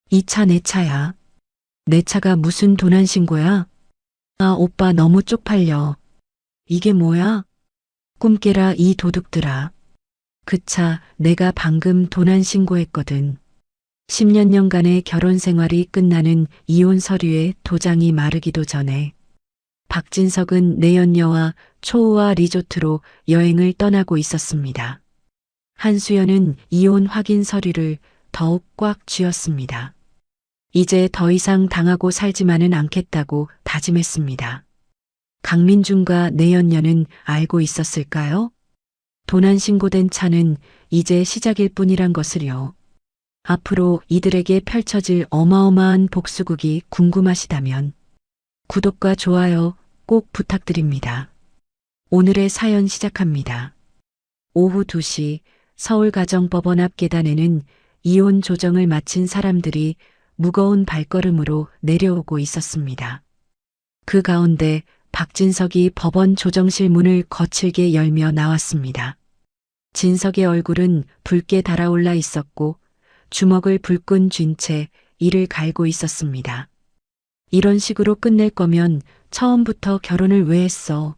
이 차 내 차야. 내 차가 무슨 도난신고야? 아, 오빠 너무 쪽팔려. 이게 뭐야? 꿈 깨라 이 도둑들아. 그 차 내가 방금 도난신고했거든. 10년간의 결혼 생활이 끝나는 이혼 서류에 도장이 마르기도 전에 박진석은 내연녀와 초우와 리조트로 여행을 떠나고 있었습니다. 한수연은 이혼 확인 서류를 더욱 꽉 쥐었습니다. 이제 더 이상 당하고 살지만은 않겠다고 다짐했습니다. 강민준과 내연녀는 알고 있었을까요? 도난 신고된 차는 이제 시작일 뿐이란 것을요. 앞으로 이들에게 펼쳐질 어마어마한 복수극이 궁금하시다면 구독과 좋아요 꼭 부탁드립니다. 오늘의 사연 시작합니다. 오후 2시 서울가정법원 앞 계단에는 이혼 조정을 마친 사람들이 무거운 발걸음으로 내려오고 있었습니다. 그 가운데 박진석이 법원 조정실 문을 거칠게 열며 나왔습니다. 진석의 얼굴은 붉게 달아올라 있었고 주먹을 불끈 쥔 채 이를 갈고 있었습니다. 이런 식으로 끝낼 거면 처음부터 결혼을 왜 했어?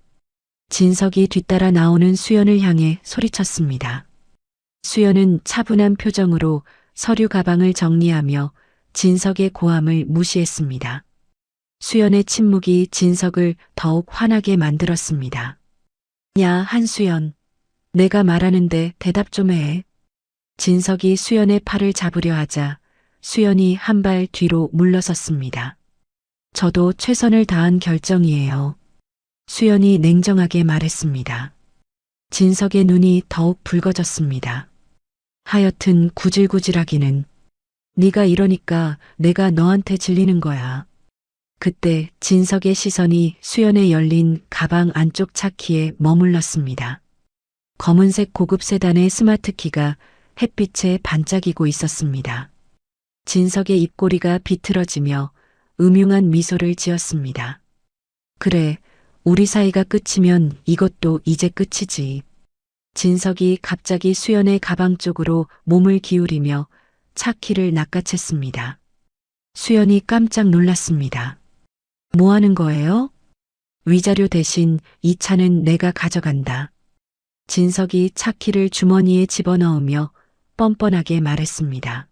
진석이 뒤따라 나오는 수연을 향해 소리쳤습니다. 수연은 차분한 표정으로 서류 가방을 정리하며 진석의 고함을 무시했습니다. 수연의 침묵이 진석을 더욱 화나게 만들었습니다. 야, 한수연. 내가 말하는데 대답 좀 해. 진석이 수연의 팔을 잡으려 하자 수연이 한 발 뒤로 물러섰습니다. 저도 최선을 다한 결정이에요. 수연이 냉정하게 말했습니다. 진석의 눈이 더욱 붉어졌습니다. 하여튼 구질구질하기는. 네가 이러니까 내가 너한테 질리는 거야. 그때 진석의 시선이 수연의 열린 가방 안쪽 차키에 머물렀습니다. 검은색 고급 세단의 스마트키가 햇빛에 반짝이고 있었습니다. 진석의 입꼬리가 비틀어지며 음흉한 미소를 지었습니다. 그래, 우리 사이가 끝이면 이것도 이제 끝이지. 진석이 갑자기 수연의 가방 쪽으로 몸을 기울이며 차키를 낚아챘습니다. 수연이 깜짝 놀랐습니다. 뭐 하는 거예요? 위자료 대신 이 차는 내가 가져간다. 진석이 차키를 주머니에 집어넣으며 뻔뻔하게 말했습니다.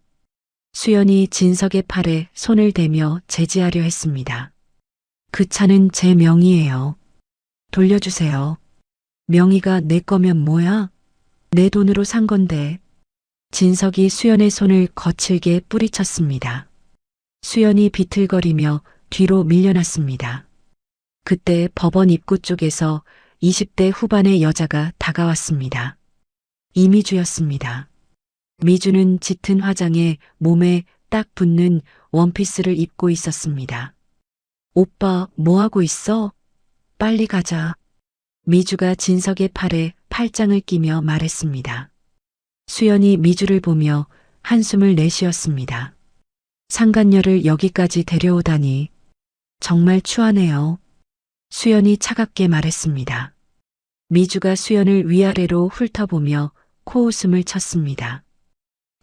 수연이 진석의 팔에 손을 대며 제지하려 했습니다. 그 차는 제 명의예요. 돌려주세요. 명의가 내 거면 뭐야? 내 돈으로 산 건데. 진석이 수연의 손을 거칠게 뿌리쳤습니다. 수연이 비틀거리며 뒤로 밀려났습니다. 그때 법원 입구 쪽에서 20대 후반의 여자가 다가왔습니다. 이미주였습니다. 미주는 짙은 화장에 몸에 딱 붙는 원피스를 입고 있었습니다. 오빠, 뭐 하고 있어? 빨리 가자. 미주가 진석의 팔에 팔짱을 끼며 말했습니다. 수연이 미주를 보며 한숨을 내쉬었습니다. 상간녀를 여기까지 데려오다니 정말 추하네요. 수연이 차갑게 말했습니다. 미주가 수연을 위아래로 훑어보며 코웃음을 쳤습니다.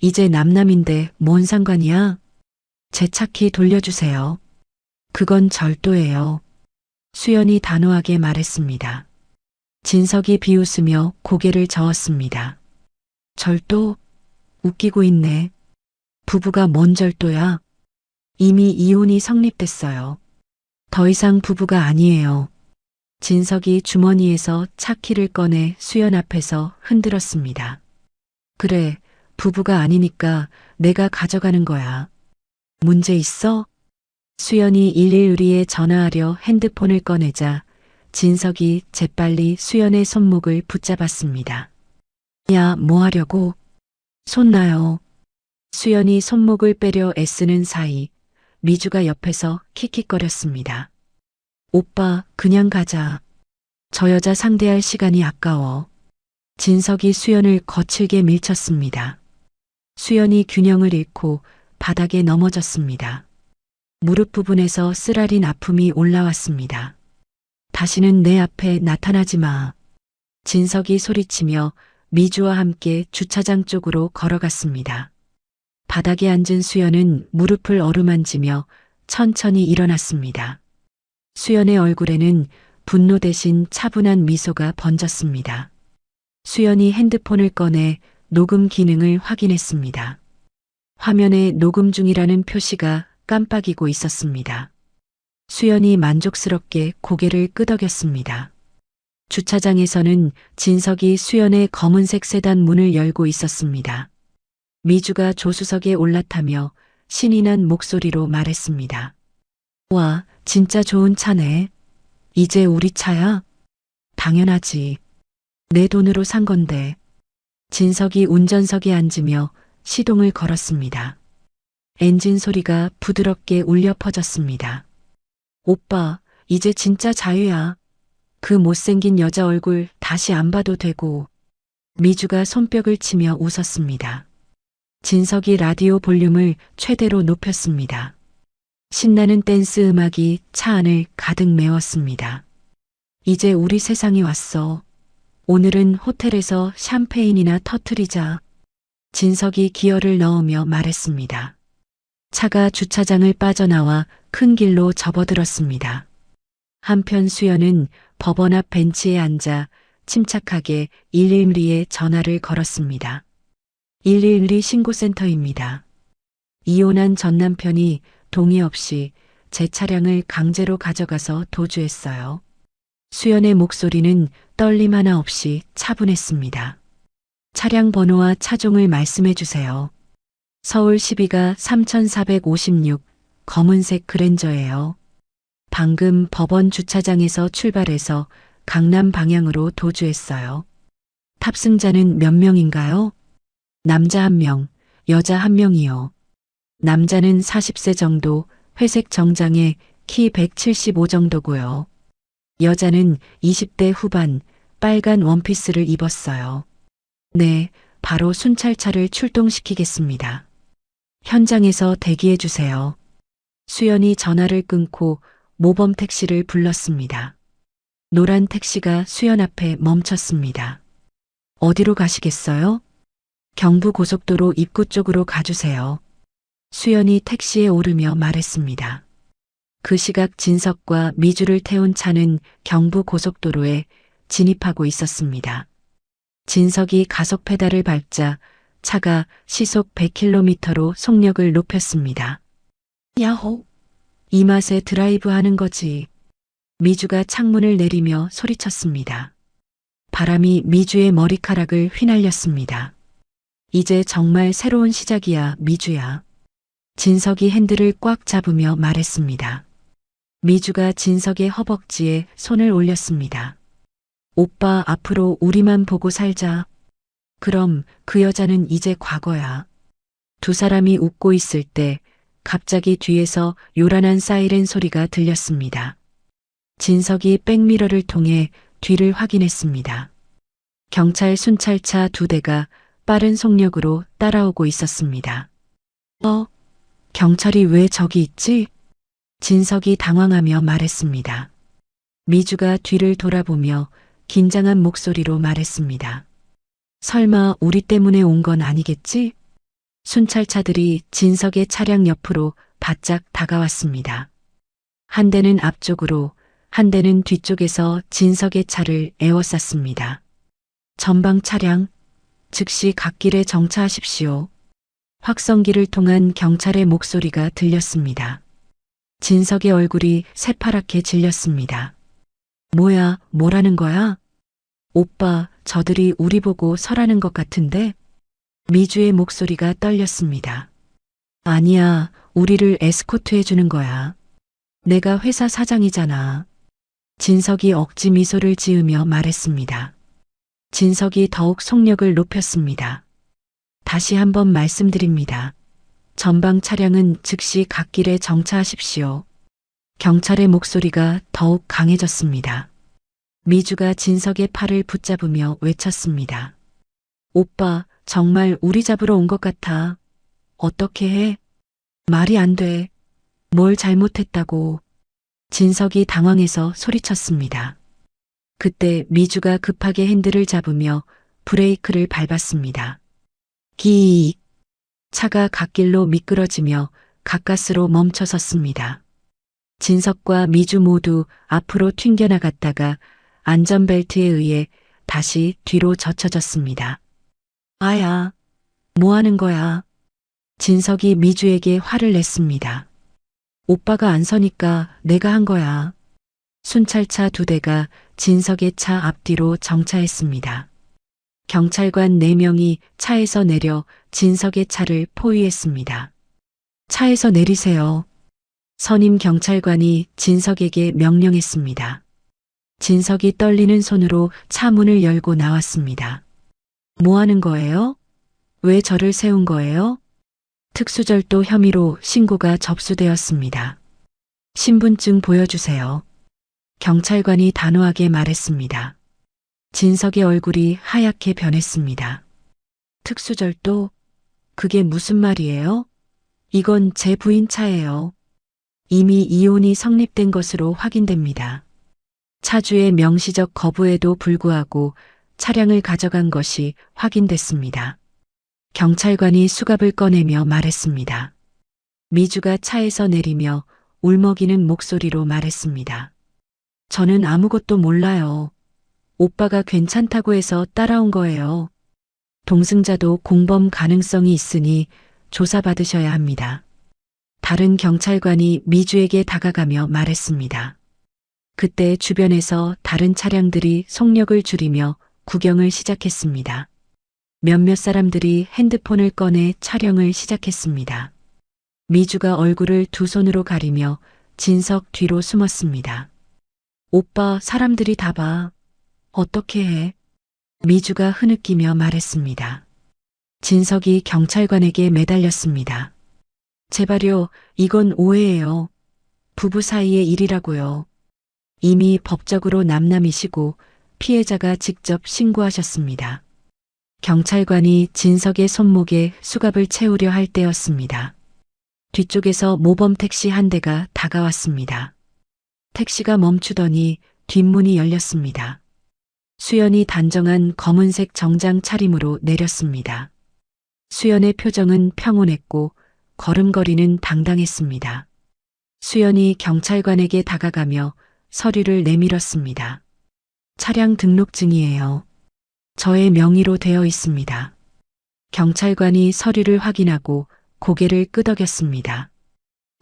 이제 남남인데 뭔 상관이야? 제 차키 돌려주세요. 그건 절도예요. 수연이 단호하게 말했습니다. 진석이 비웃으며 고개를 저었습니다. 절도? 웃기고 있네. 부부가 뭔 절도야? 이미 이혼이 성립됐어요. 더 이상 부부가 아니에요. 진석이 주머니에서 차키를 꺼내 수연 앞에서 흔들었습니다. 그래, 부부가 아니니까 내가 가져가는 거야. 문제 있어? 수연이 112에 전화하려 핸드폰을 꺼내자 진석이 재빨리 수연의 손목을 붙잡았습니다. 야, 뭐 하려고? 손 놔요. 수연이 손목을 빼려 애쓰는 사이 미주가 옆에서 킥킥거렸습니다. 오빠, 그냥 가자. 저 여자 상대할 시간이 아까워. 진석이 수연을 거칠게 밀쳤습니다. 수연이 균형을 잃고 바닥에 넘어졌습니다. 무릎 부분에서 쓰라린 아픔이 올라왔습니다. 다시는 내 앞에 나타나지 마. 진석이 소리치며 미주와 함께 주차장 쪽으로 걸어갔습니다. 바닥에 앉은 수연은 무릎을 어루만지며 천천히 일어났습니다. 수연의 얼굴에는 분노 대신 차분한 미소가 번졌습니다. 수연이 핸드폰을 꺼내 녹음 기능을 확인했습니다. 화면에 녹음 중이라는 표시가 깜빡이고 있었습니다. 수연이 만족스럽게 고개를 끄덕였습니다. 주차장에서는 진석이 수연의 검은색 세단 문을 열고 있었습니다. 미주가 조수석에 올라타며 신이 난 목소리로 말했습니다. 와, 진짜 좋은 차네. 이제 우리 차야? 당연하지. 내 돈으로 산 건데. 진석이 운전석에 앉으며 시동을 걸었습니다. 엔진 소리가 부드럽게 울려 퍼졌습니다. 오빠, 이제 진짜 자유야. 그 못생긴 여자 얼굴 다시 안 봐도 되고. 미주가 손뼉을 치며 웃었습니다. 진석이 라디오 볼륨을 최대로 높였습니다. 신나는 댄스 음악이 차 안을 가득 메웠습니다. 이제 우리 세상이 왔어. 오늘은 호텔에서 샴페인이나 터트리자. 진석이 기어를 넣으며 말했습니다. 차가 주차장을 빠져나와 큰 길로 접어들었습니다. 한편 수연은 법원 앞 벤치에 앉아 침착하게 112에 전화를 걸었습니다. 112 신고센터입니다. 이혼한 전 남편이 동의 없이 제 차량을 강제로 가져가서 도주했어요. 수연의 목소리는 떨림 하나 없이 차분했습니다. 차량 번호와 차종을 말씀해 주세요. 서울 12가 3456 검은색 그랜저예요. 방금 법원 주차장에서 출발해서 강남 방향으로 도주했어요. 탑승자는 몇 명인가요? 남자 1명, 여자 1명이요. 남자는 40세 정도, 회색 정장에 키 175 정도고요. 여자는 20대 후반, 빨간 원피스를 입었어요. 네, 바로 순찰차를 출동시키겠습니다. 현장에서 대기해 주세요. 수연이 전화를 끊고 모범 택시를 불렀습니다. 노란 택시가 수연 앞에 멈췄습니다. 어디로 가시겠어요? 경부고속도로 입구 쪽으로 가주세요. 수연이 택시에 오르며 말했습니다. 그 시각 진석과 미주를 태운 차는 경부고속도로에 진입하고 있었습니다. 진석이 가속 페달을 밟자 차가 시속 100km로 속력을 높였습니다. 야호! 이 맛에 드라이브 하는 거지. 미주가 창문을 내리며 소리쳤습니다. 바람이 미주의 머리카락을 휘날렸습니다. 이제 정말 새로운 시작이야, 미주야. 진석이 핸들을 꽉 잡으며 말했습니다. 미주가 진석의 허벅지에 손을 올렸습니다. 오빠, 앞으로 우리만 보고 살자. 그럼 그 여자는 이제 과거야. 두 사람이 웃고 있을 때 갑자기 뒤에서 요란한 사이렌 소리가 들렸습니다. 진석이 백미러를 통해 뒤를 확인했습니다. 경찰 순찰차 2대가 빠른 속력으로 따라오고 있었습니다. 경찰이 왜 저기 있지? 진석이 당황하며 말했습니다. 미주가 뒤를 돌아보며 긴장한 목소리로 말했습니다. 설마 우리 때문에 온 건 아니겠지? 순찰차들이 진석의 차량 옆으로 바짝 다가왔습니다. 한 대는 앞쪽으로, 한 대는 뒤쪽에서 진석의 차를 에워쌌습니다. 전방 차량, 즉시 갓길에 정차하십시오. 확성기를 통한 경찰의 목소리가 들렸습니다. 진석의 얼굴이 새파랗게 질렸습니다. 뭐야, 뭐라는 거야? 오빠, 저들이 우리 보고 서라는 것 같은데? 미주의 목소리가 떨렸습니다. 아니야, 우리를 에스코트 해주는 거야. 내가 회사 사장이잖아. 진석이 억지 미소를 지으며 말했습니다. 진석이 더욱 속력을 높였습니다. 다시 한번 말씀드립니다. 전방 차량은 즉시 갓길에 정차하십시오. 경찰의 목소리가 더욱 강해졌습니다. 미주가 진석의 팔을 붙잡으며 외쳤습니다. 오빠, 정말 우리 잡으러 온 것 같아. 어떻게 해? 말이 안 돼. 뭘 잘못했다고. 진석이 당황해서 소리쳤습니다. 그때 미주가 급하게 핸들을 잡으며 브레이크를 밟았습니다. 기익. 차가 갓길로 미끄러지며 가까스로 멈춰 섰습니다. 진석과 미주 모두 앞으로 튕겨나갔다가 안전벨트에 의해 다시 뒤로 젖혀졌습니다. 아야, 뭐 하는 거야? 진석이 미주에게 화를 냈습니다. 오빠가 안 서니까 내가 한 거야. 순찰차 2대가 진석의 차 앞뒤로 정차했습니다. 경찰관 4명이 차에서 내려 진석의 차를 포위했습니다. 차에서 내리세요. 선임 경찰관이 진석에게 명령했습니다. 진석이 떨리는 손으로 차 문을 열고 나왔습니다. 뭐 하는 거예요? 왜 저를 세운 거예요? 특수절도 혐의로 신고가 접수되었습니다. 신분증 보여주세요. 경찰관이 단호하게 말했습니다. 진석의 얼굴이 하얗게 변했습니다. 특수절도? 그게 무슨 말이에요? 이건 제 부인 차예요. 이미 이혼이 성립된 것으로 확인됩니다. 차주의 명시적 거부에도 불구하고 차량을 가져간 것이 확인됐습니다. 경찰관이 수갑을 꺼내며 말했습니다. 미주가 차에서 내리며 울먹이는 목소리로 말했습니다. 저는 아무것도 몰라요. 오빠가 괜찮다고 해서 따라온 거예요. 동승자도 공범 가능성이 있으니 조사받으셔야 합니다. 다른 경찰관이 미주에게 다가가며 말했습니다. 그때 주변에서 다른 차량들이 속력을 줄이며 구경을 시작했습니다. 몇몇 사람들이 핸드폰을 꺼내 촬영을 시작했습니다. 미주가 얼굴을 2 손으로 가리며 진석 뒤로 숨었습니다. 오빠, 사람들이 다 봐. 어떻게 해? 미주가 흐느끼며 말했습니다. 진석이 경찰관에게 매달렸습니다. 제발요, 이건 오해예요. 부부 사이의 일이라고요. 이미 법적으로 남남이시고 피해자가 직접 신고하셨습니다. 경찰관이 진석의 손목에 수갑을 채우려 할 때였습니다. 뒤쪽에서 모범 택시 한 대가 다가왔습니다. 택시가 멈추더니 뒷문이 열렸습니다. 수연이 단정한 검은색 정장 차림으로 내렸습니다. 수연의 표정은 평온했고 걸음걸이는 당당했습니다. 수연이 경찰관에게 다가가며 서류를 내밀었습니다. 차량 등록증이에요. 저의 명의로 되어 있습니다. 경찰관이 서류를 확인하고 고개를 끄덕였습니다.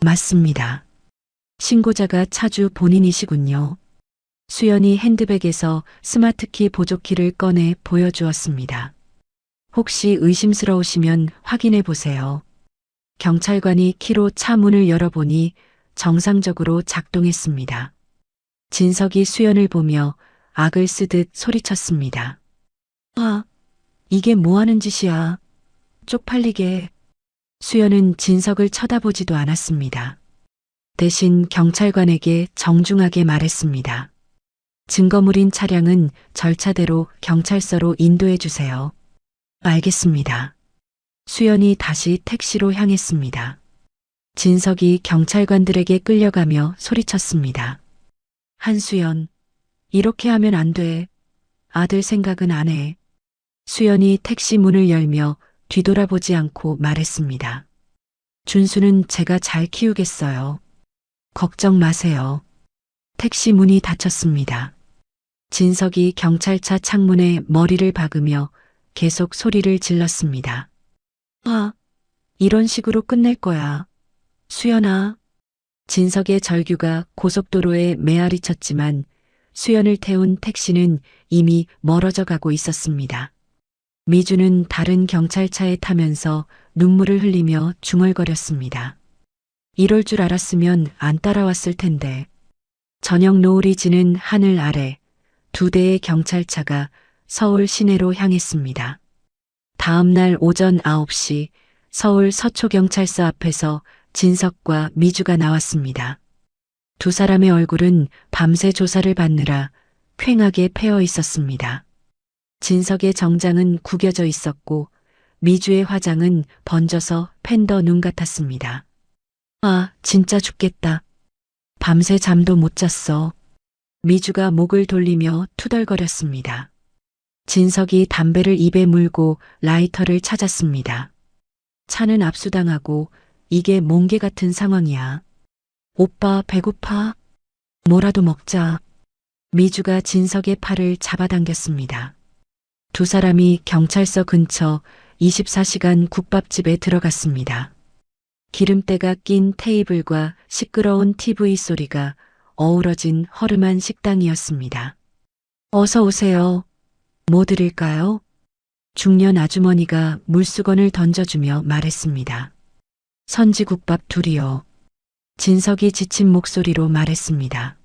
맞습니다. 신고자가 차주 본인이시군요. 수연이 핸드백에서 스마트키 보조키를 꺼내 보여주었습니다. 혹시 의심스러우시면 확인해 보세요. 경찰관이 키로 차 문을 열어보니 정상적으로 작동했습니다. 진석이 수연을 보며 악을 쓰듯 소리쳤습니다. 아, 이게 뭐 하는 짓이야. 쪽팔리게. 수연은 진석을 쳐다보지도 않았습니다. 대신 경찰관에게 정중하게 말했습니다. 증거물인 차량은 절차대로 경찰서로 인도해 주세요. 알겠습니다. 수연이 다시 택시로 향했습니다. 진석이 경찰관들에게 끌려가며 소리쳤습니다. 한수연, 이렇게 하면 안 돼. 아들 생각은 안 해. 수연이 택시 문을 열며 뒤돌아보지 않고 말했습니다. 준수는 제가 잘 키우겠어요. 걱정 마세요. 택시 문이 닫혔습니다. 진석이 경찰차 창문에 머리를 박으며 계속 소리를 질렀습니다. 아, 이런 식으로 끝낼 거야. 수연아. 진석의 절규가 고속도로에 메아리 쳤지만 수연을 태운 택시는 이미 멀어져 가고 있었습니다. 미주는 다른 경찰차에 타면서 눈물을 흘리며 중얼거렸습니다. 이럴 줄 알았으면 안 따라왔을 텐데. 저녁 노을이 지는 하늘 아래 2대의 경찰차가 서울 시내로 향했습니다. 다음 날 오전 9시 서울 서초경찰서 앞에서 진석과 미주가 나왔습니다. 2 사람의 얼굴은 밤새 조사를 받느라 퀭하게 패어 있었습니다. 진석의 정장은 구겨져 있었고 미주의 화장은 번져서 팬더 눈 같았습니다. 아, 진짜 죽겠다. 밤새 잠도 못 잤어. 미주가 목을 돌리며 투덜거렸습니다. 진석이 담배를 입에 물고 라이터를 찾았습니다. 차는 압수당하고 이게 몽개 같은 상황이야. 오빠 배고파? 뭐라도 먹자. 미주가 진석의 팔을 잡아당겼습니다. 두 사람이 경찰서 근처 24시간 국밥집에 들어갔습니다. 기름때가 낀 테이블과 시끄러운 TV 소리가 어우러진 허름한 식당이었습니다. 어서 오세요. 뭐 드릴까요? 중년 아주머니가 물수건을 던져주며 말했습니다. 선지국밥 둘이요. 진석이 지친 목소리로 말했습니다.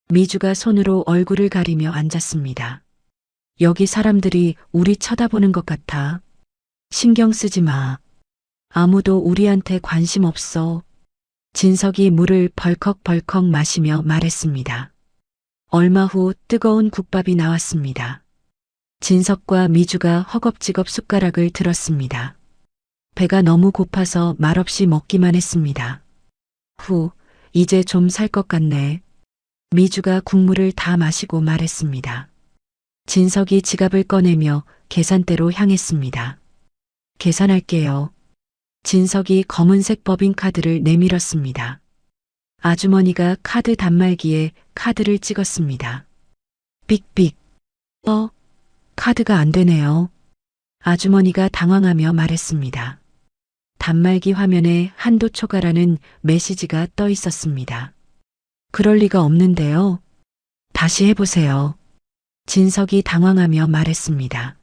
미주가 손으로 얼굴을 가리며 앉았습니다. 여기 사람들이 우리 쳐다보는 것 같아. 신경 쓰지 마. 아무도 우리한테 관심 없어. 진석이 물을 벌컥벌컥 마시며 말했습니다. 얼마 후 뜨거운 국밥이 나왔습니다. 진석과 미주가 허겁지겁 숟가락을 들었습니다. 배가 너무 고파서 말없이 먹기만 했습니다. 이제 좀 살 것 같네. 미주가 국물을 다 마시고 말했습니다. 진석이 지갑을 꺼내며 계산대로 향했습니다. 계산할게요. 진석이 검은색 법인카드를 내밀었습니다. 아주머니가 카드 단말기에 카드를 찍었습니다. 삑삑. 카드가 안 되네요. 아주머니가 당황하며 말했습니다. 단말기 화면에 한도 초과라는 메시지가 떠 있었습니다. 그럴 리가 없는데요. 다시 해보세요. 진석이 당황하며 말했습니다.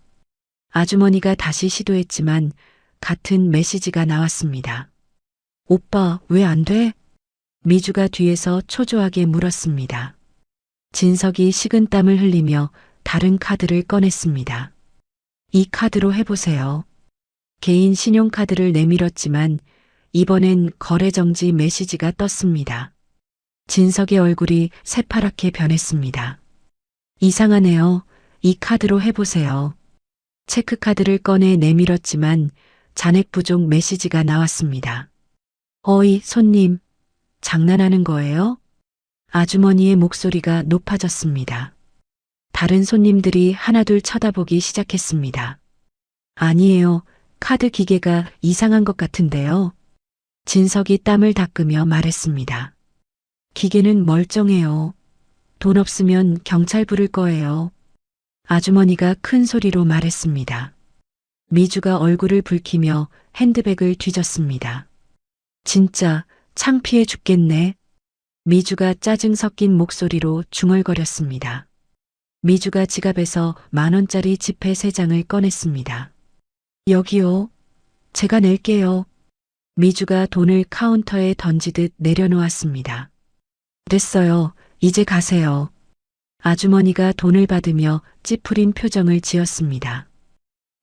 아주머니가 다시 시도했지만 같은 메시지가 나왔습니다. 오빠, 왜 안 돼? 미주가 뒤에서 초조하게 물었습니다. 진석이 식은땀을 흘리며 다른 카드를 꺼냈습니다. 이 카드로 해보세요. 개인 신용카드를 내밀었지만 이번엔 거래정지 메시지가 떴습니다. 진석의 얼굴이 새파랗게 변했습니다. 이상하네요. 이 카드로 해보세요. 체크카드를 꺼내 내밀었지만 잔액 부족 메시지가 나왔습니다. 어이, 손님. 장난하는 거예요? 아주머니의 목소리가 높아졌습니다. 다른 손님들이 하나둘 쳐다보기 시작했습니다. 아니에요. 카드 기계가 이상한 것 같은데요. 진석이 땀을 닦으며 말했습니다. 기계는 멀쩡해요. 돈 없으면 경찰 부를 거예요. 아주머니가 큰 소리로 말했습니다. 미주가 얼굴을 붉히며 핸드백을 뒤졌습니다. 진짜 창피해 죽겠네. 미주가 짜증 섞인 목소리로 중얼거렸습니다. 미주가 지갑에서 10,000원짜리 지폐 3장을 꺼냈습니다. 여기요. 제가 낼게요. 미주가 돈을 카운터에 던지듯 내려놓았습니다. 됐어요. 이제 가세요. 아주머니가 돈을 받으며 찌푸린 표정을 지었습니다.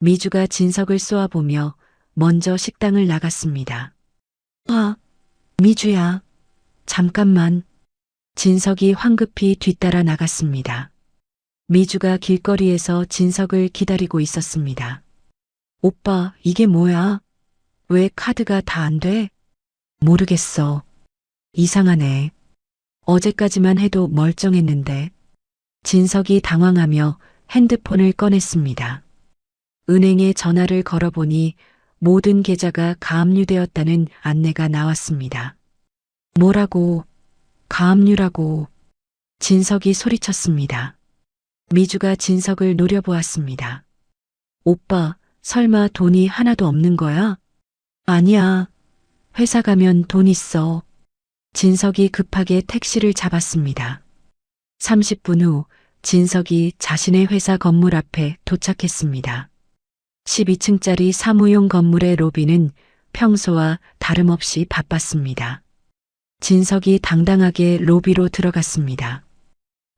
미주가 진석을 쏘아보며 먼저 식당을 나갔습니다. 미주야. 잠깐만. 진석이 황급히 뒤따라 나갔습니다. 미주가 길거리에서 진석을 기다리고 있었습니다. 오빠, 이게 뭐야? 왜 카드가 다 안 돼? 모르겠어. 이상하네. 어제까지만 해도 멀쩡했는데. 진석이 당황하며 핸드폰을 꺼냈습니다. 은행에 전화를 걸어보니 모든 계좌가 가압류되었다는 안내가 나왔습니다. 뭐라고? 가압류라고. 진석이 소리쳤습니다. 미주가 진석을 노려보았습니다. 오빠, 설마 돈이 하나도 없는 거야? 아니야. 회사 가면 돈 있어. 진석이 급하게 택시를 잡았습니다. 30분 후 진석이 자신의 회사 건물 앞에 도착했습니다. 12층짜리 사무용 건물의 로비는 평소와 다름없이 바빴습니다. 진석이 당당하게 로비로 들어갔습니다.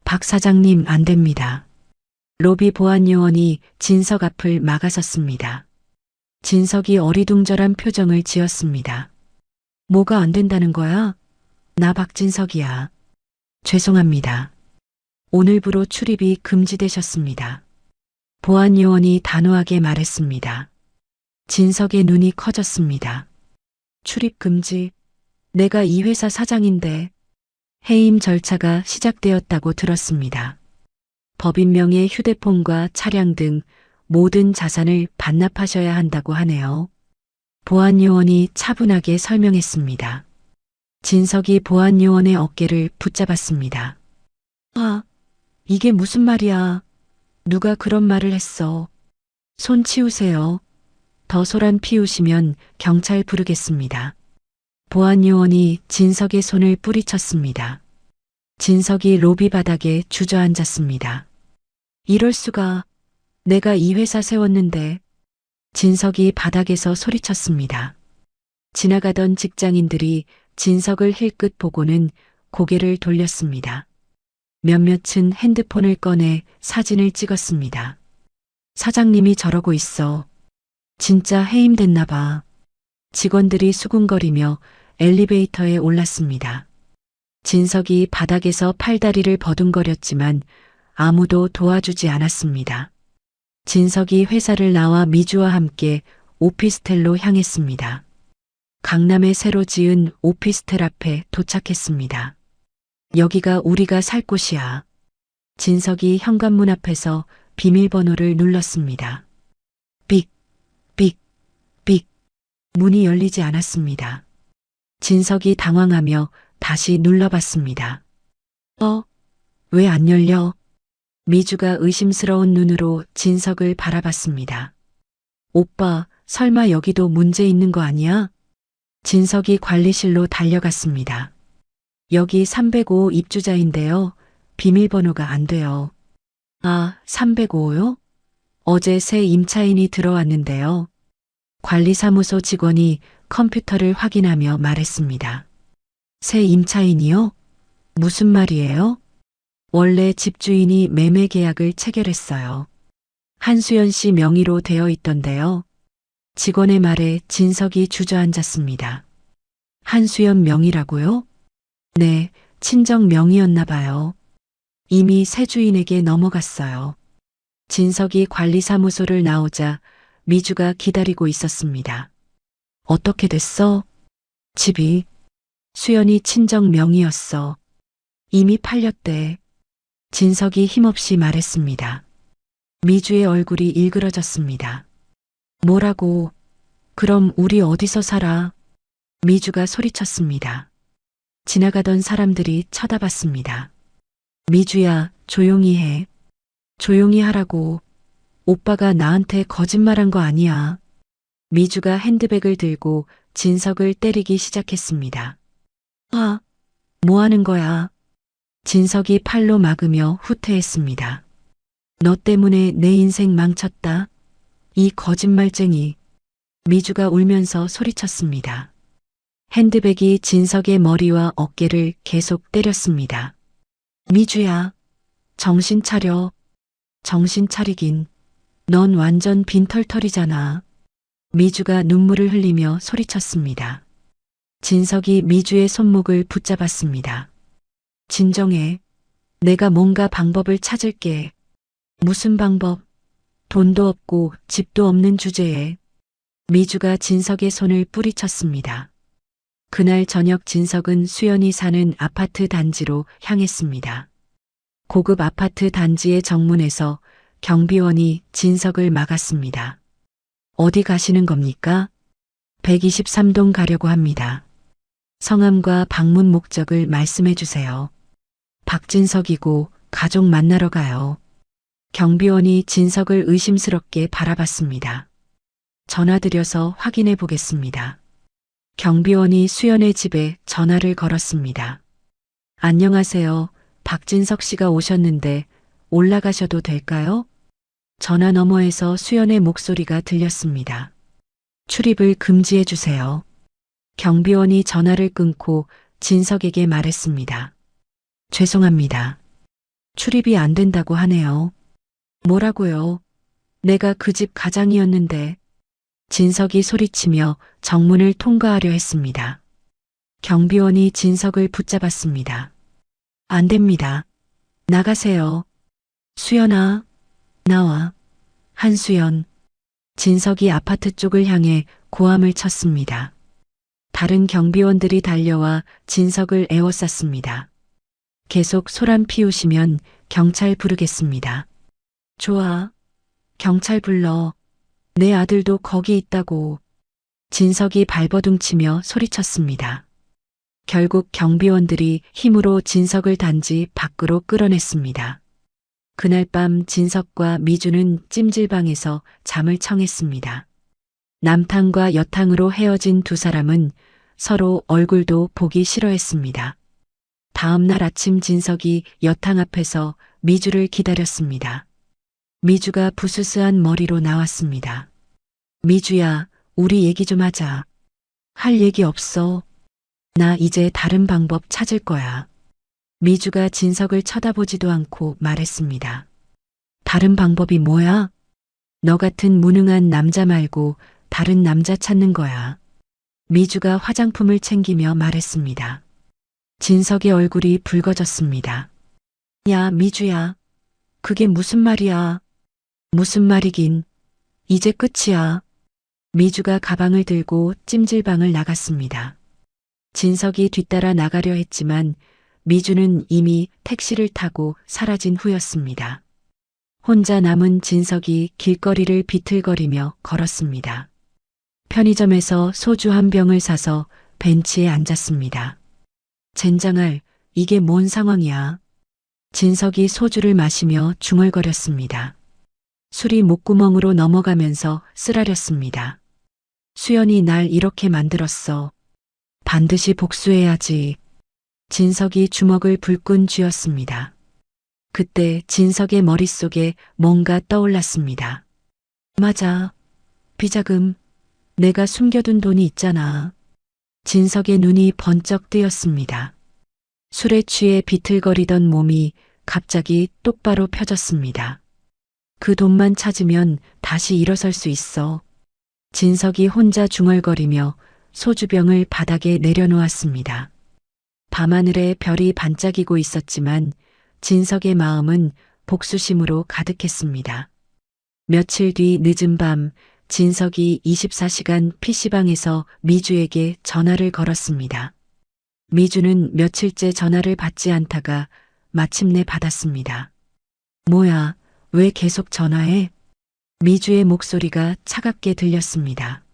박 사장님, 안 됩니다. 로비 보안 요원이 진석 앞을 막아섰습니다. 진석이 어리둥절한 표정을 지었습니다. 뭐가 안 된다는 거야? 나 박진석이야. 죄송합니다. 오늘부로 출입이 금지되셨습니다. 보안 요원이 단호하게 말했습니다. 진석의 눈이 커졌습니다. 출입 금지? 내가 이 회사 사장인데. 해임 절차가 시작되었다고 들었습니다. 법인명의 휴대폰과 차량 등 모든 자산을 반납하셔야 한다고 하네요. 보안요원이 차분하게 설명했습니다. 진석이 보안요원의 어깨를 붙잡았습니다. 아, 이게 무슨 말이야? 누가 그런 말을 했어? 손 치우세요. 더 소란 피우시면 경찰 부르겠습니다. 보안요원이 진석의 손을 뿌리쳤습니다. 진석이 로비 바닥에 주저앉았습니다. 이럴 수가. 내가 이 회사 세웠는데. 진석이 바닥에서 소리쳤습니다. 지나가던 직장인들이 진석을 힐끗 보고는 고개를 돌렸습니다. 몇몇은 핸드폰을 꺼내 사진을 찍었습니다. 사장님이 저러고 있어. 진짜 해임됐나 봐. 직원들이 수군거리며 엘리베이터에 올랐습니다. 진석이 바닥에서 팔다리를 버둥거렸지만 아무도 도와주지 않았습니다. 진석이 회사를 나와 미주와 함께 오피스텔로 향했습니다. 강남에 새로 지은 오피스텔 앞에 도착했습니다. 여기가 우리가 살 곳이야. 진석이 현관문 앞에서 비밀번호를 눌렀습니다. 삑, 삑, 삑. 문이 열리지 않았습니다. 진석이 당황하며 다시 눌러봤습니다. 왜 안 열려? 미주가 의심스러운 눈으로 진석을 바라봤습니다. 오빠, 설마 여기도 문제 있는 거 아니야? 진석이 관리실로 달려갔습니다. 여기 305 입주자인데요. 비밀번호가 안 돼요. 아, 305요? 어제 새 임차인이 들어왔는데요. 관리사무소 직원이 컴퓨터를 확인하며 말했습니다. 새 임차인이요? 무슨 말이에요? 원래 집주인이 매매 계약을 체결했어요. 한수연 씨 명의로 되어 있던데요. 직원의 말에 진석이 주저앉았습니다. 한수연 명의라고요? 네, 친정 명의였나 봐요. 이미 새 주인에게 넘어갔어요. 진석이 관리사무소를 나오자 미주가 기다리고 있었습니다. 어떻게 됐어? 집이. 수연이 친정 명의였어. 이미 팔렸대. 진석이 힘없이 말했습니다. 미주의 얼굴이 일그러졌습니다. 뭐라고? 그럼 우리 어디서 살아? 미주가 소리쳤습니다. 지나가던 사람들이 쳐다봤습니다. 미주야, 조용히 해. 조용히 하라고. 오빠가 나한테 거짓말한 거 아니야. 미주가 핸드백을 들고 진석을 때리기 시작했습니다. 아, 뭐 하는 거야? 진석이 팔로 막으며 후퇴했습니다. 너 때문에 내 인생 망쳤다. 이 거짓말쟁이. 미주가 울면서 소리쳤습니다. 핸드백이 진석의 머리와 어깨를 계속 때렸습니다. 미주야, 정신 차려. 정신 차리긴. 넌 완전 빈털털이잖아. 미주가 눈물을 흘리며 소리쳤습니다. 진석이 미주의 손목을 붙잡았습니다. 진정해. 내가 뭔가 방법을 찾을게. 무슨 방법? 돈도 없고 집도 없는 주제에. 미주가 진석의 손을 뿌리쳤습니다. 그날 저녁 진석은 수연이 사는 아파트 단지로 향했습니다. 고급 아파트 단지의 정문에서 경비원이 진석을 막았습니다. 어디 가시는 겁니까? 123동 가려고 합니다. 성함과 방문 목적을 말씀해 주세요. 박진석이고 가족 만나러 가요. 경비원이 진석을 의심스럽게 바라봤습니다. 전화드려서 확인해 보겠습니다. 경비원이 수연의 집에 전화를 걸었습니다. 안녕하세요. 박진석 씨가 오셨는데 올라가셔도 될까요? 전화 너머에서 수연의 목소리가 들렸습니다. 출입을 금지해 주세요. 경비원이 전화를 끊고 진석에게 말했습니다. 죄송합니다. 출입이 안 된다고 하네요. 뭐라고요? 내가 그 집 가장이었는데. 진석이 소리치며 정문을 통과하려 했습니다. 경비원이 진석을 붙잡았습니다. 안 됩니다. 나가세요. 수연아, 나와. 한수연. 진석이 아파트 쪽을 향해 고함을 쳤습니다. 다른 경비원들이 달려와 진석을 에워쌌습니다. 계속 소란 피우시면 경찰 부르겠습니다. 좋아. 경찰 불러. 내 아들도 거기 있다고. 진석이 발버둥치며 소리쳤습니다. 결국 경비원들이 힘으로 진석을 단지 밖으로 끌어냈습니다. 그날 밤 진석과 미주는 찜질방에서 잠을 청했습니다. 남탕과 여탕으로 헤어진 두 사람은 서로 얼굴도 보기 싫어했습니다. 다음 날 아침 진석이 여탕 앞에서 미주를 기다렸습니다. 미주가 부스스한 머리로 나왔습니다. 미주야, 우리 얘기 좀 하자. 할 얘기 없어. 나 이제 다른 방법 찾을 거야. 미주가 진석을 쳐다보지도 않고 말했습니다. 다른 방법이 뭐야? 너 같은 무능한 남자 말고 다른 남자 찾는 거야. 미주가 화장품을 챙기며 말했습니다. 진석의 얼굴이 붉어졌습니다. 야, 미주야. 그게 무슨 말이야? 무슨 말이긴. 이제 끝이야. 미주가 가방을 들고 찜질방을 나갔습니다. 진석이 뒤따라 나가려 했지만 미주는 이미 택시를 타고 사라진 후였습니다. 혼자 남은 진석이 길거리를 비틀거리며 걸었습니다. 편의점에서 소주 한 병을 사서 벤치에 앉았습니다. 젠장할, 이게 뭔 상황이야? 진석이 소주를 마시며 중얼거렸습니다. 술이 목구멍으로 넘어가면서 쓰라렸습니다. 수연이 날 이렇게 만들었어. 반드시 복수해야지. 진석이 주먹을 불끈 쥐었습니다. 그때 진석의 머릿속에 뭔가 떠올랐습니다. 맞아. 비자금. 내가 숨겨둔 돈이 있잖아. 진석의 눈이 번쩍 뜨였습니다. 술에 취해 비틀거리던 몸이 갑자기 똑바로 펴졌습니다. 그 돈만 찾으면 다시 일어설 수 있어. 진석이 혼자 중얼거리며 소주병을 바닥에 내려놓았습니다. 밤하늘에 별이 반짝이고 있었지만 진석의 마음은 복수심으로 가득했습니다. 며칠 뒤 늦은 밤 진석이 24시간 PC방에서 미주에게 전화를 걸었습니다. 미주는 며칠째 전화를 받지 않다가 마침내 받았습니다. 뭐야, 왜 계속 전화해? 미주의 목소리가 차갑게 들렸습니다.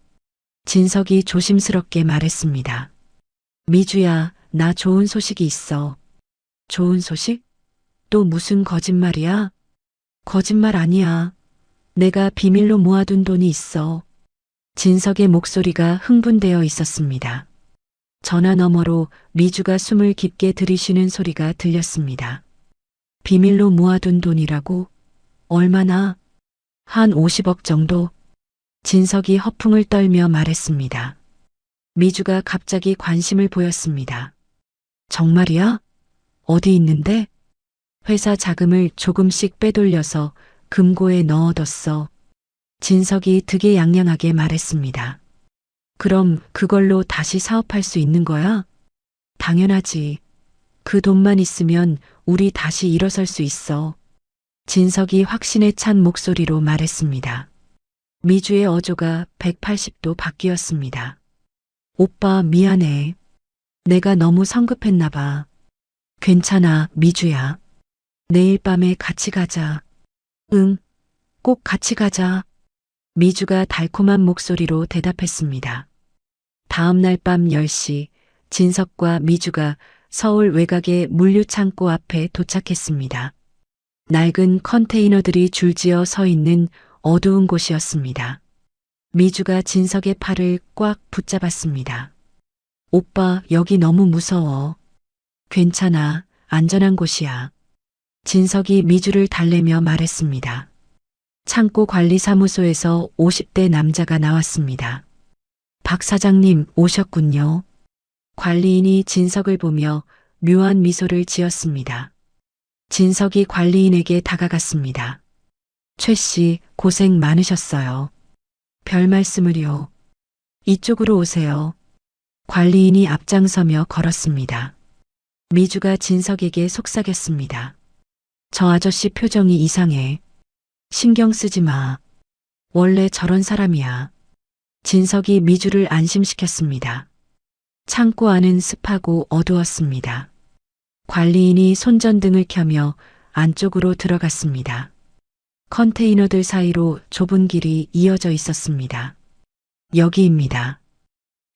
진석이 조심스럽게 말했습니다. 미주야, 나 좋은 소식이 있어. 좋은 소식? 또 무슨 거짓말이야? 거짓말 아니야. 내가 비밀로 모아둔 돈이 있어. 진석의 목소리가 흥분되어 있었습니다. 전화 너머로 미주가 숨을 깊게 들이쉬는 소리가 들렸습니다. 비밀로 모아둔 돈이라고? 얼마나? 한 50억 정도? 진석이 허풍을 떨며 말했습니다. 미주가 갑자기 관심을 보였습니다. 정말이야? 어디 있는데? 회사 자금을 조금씩 빼돌려서 금고에 넣어뒀어. 진석이 득이양양하게 말했습니다. 그럼 그걸로 다시 사업할 수 있는 거야? 당연하지. 그 돈만 있으면 우리 다시 일어설 수 있어. 진석이 확신에 찬 목소리로 말했습니다. 미주의 어조가 180도 바뀌었습니다. 오빠 미안해. 내가 너무 성급했나 봐. 괜찮아, 미주야. 내일 밤에 같이 가자. 응, 꼭 같이 가자. 미주가 달콤한 목소리로 대답했습니다. 다음 날 밤 10시 진석과 미주가 서울 외곽의 물류창고 앞에 도착했습니다. 낡은 컨테이너들이 줄지어 서 있는 어두운 곳이었습니다. 미주가 진석의 팔을 꽉 붙잡았습니다. 오빠, 여기 너무 무서워. 괜찮아, 안전한 곳이야. 진석이 미주를 달래며 말했습니다. 창고 관리사무소에서 50대 남자가 나왔습니다. 박 사장님 오셨군요. 관리인이 진석을 보며 묘한 미소를 지었습니다. 진석이 관리인에게 다가갔습니다. 최 씨, 고생 많으셨어요. 별 말씀을요. 이쪽으로 오세요. 관리인이 앞장서며 걸었습니다. 미주가 진석에게 속삭였습니다. 저 아저씨 표정이 이상해. 신경 쓰지 마. 원래 저런 사람이야. 진석이 미주를 안심시켰습니다. 창고 안은 습하고 어두웠습니다. 관리인이 손전등을 켜며 안쪽으로 들어갔습니다. 컨테이너들 사이로 좁은 길이 이어져 있었습니다. 여기입니다.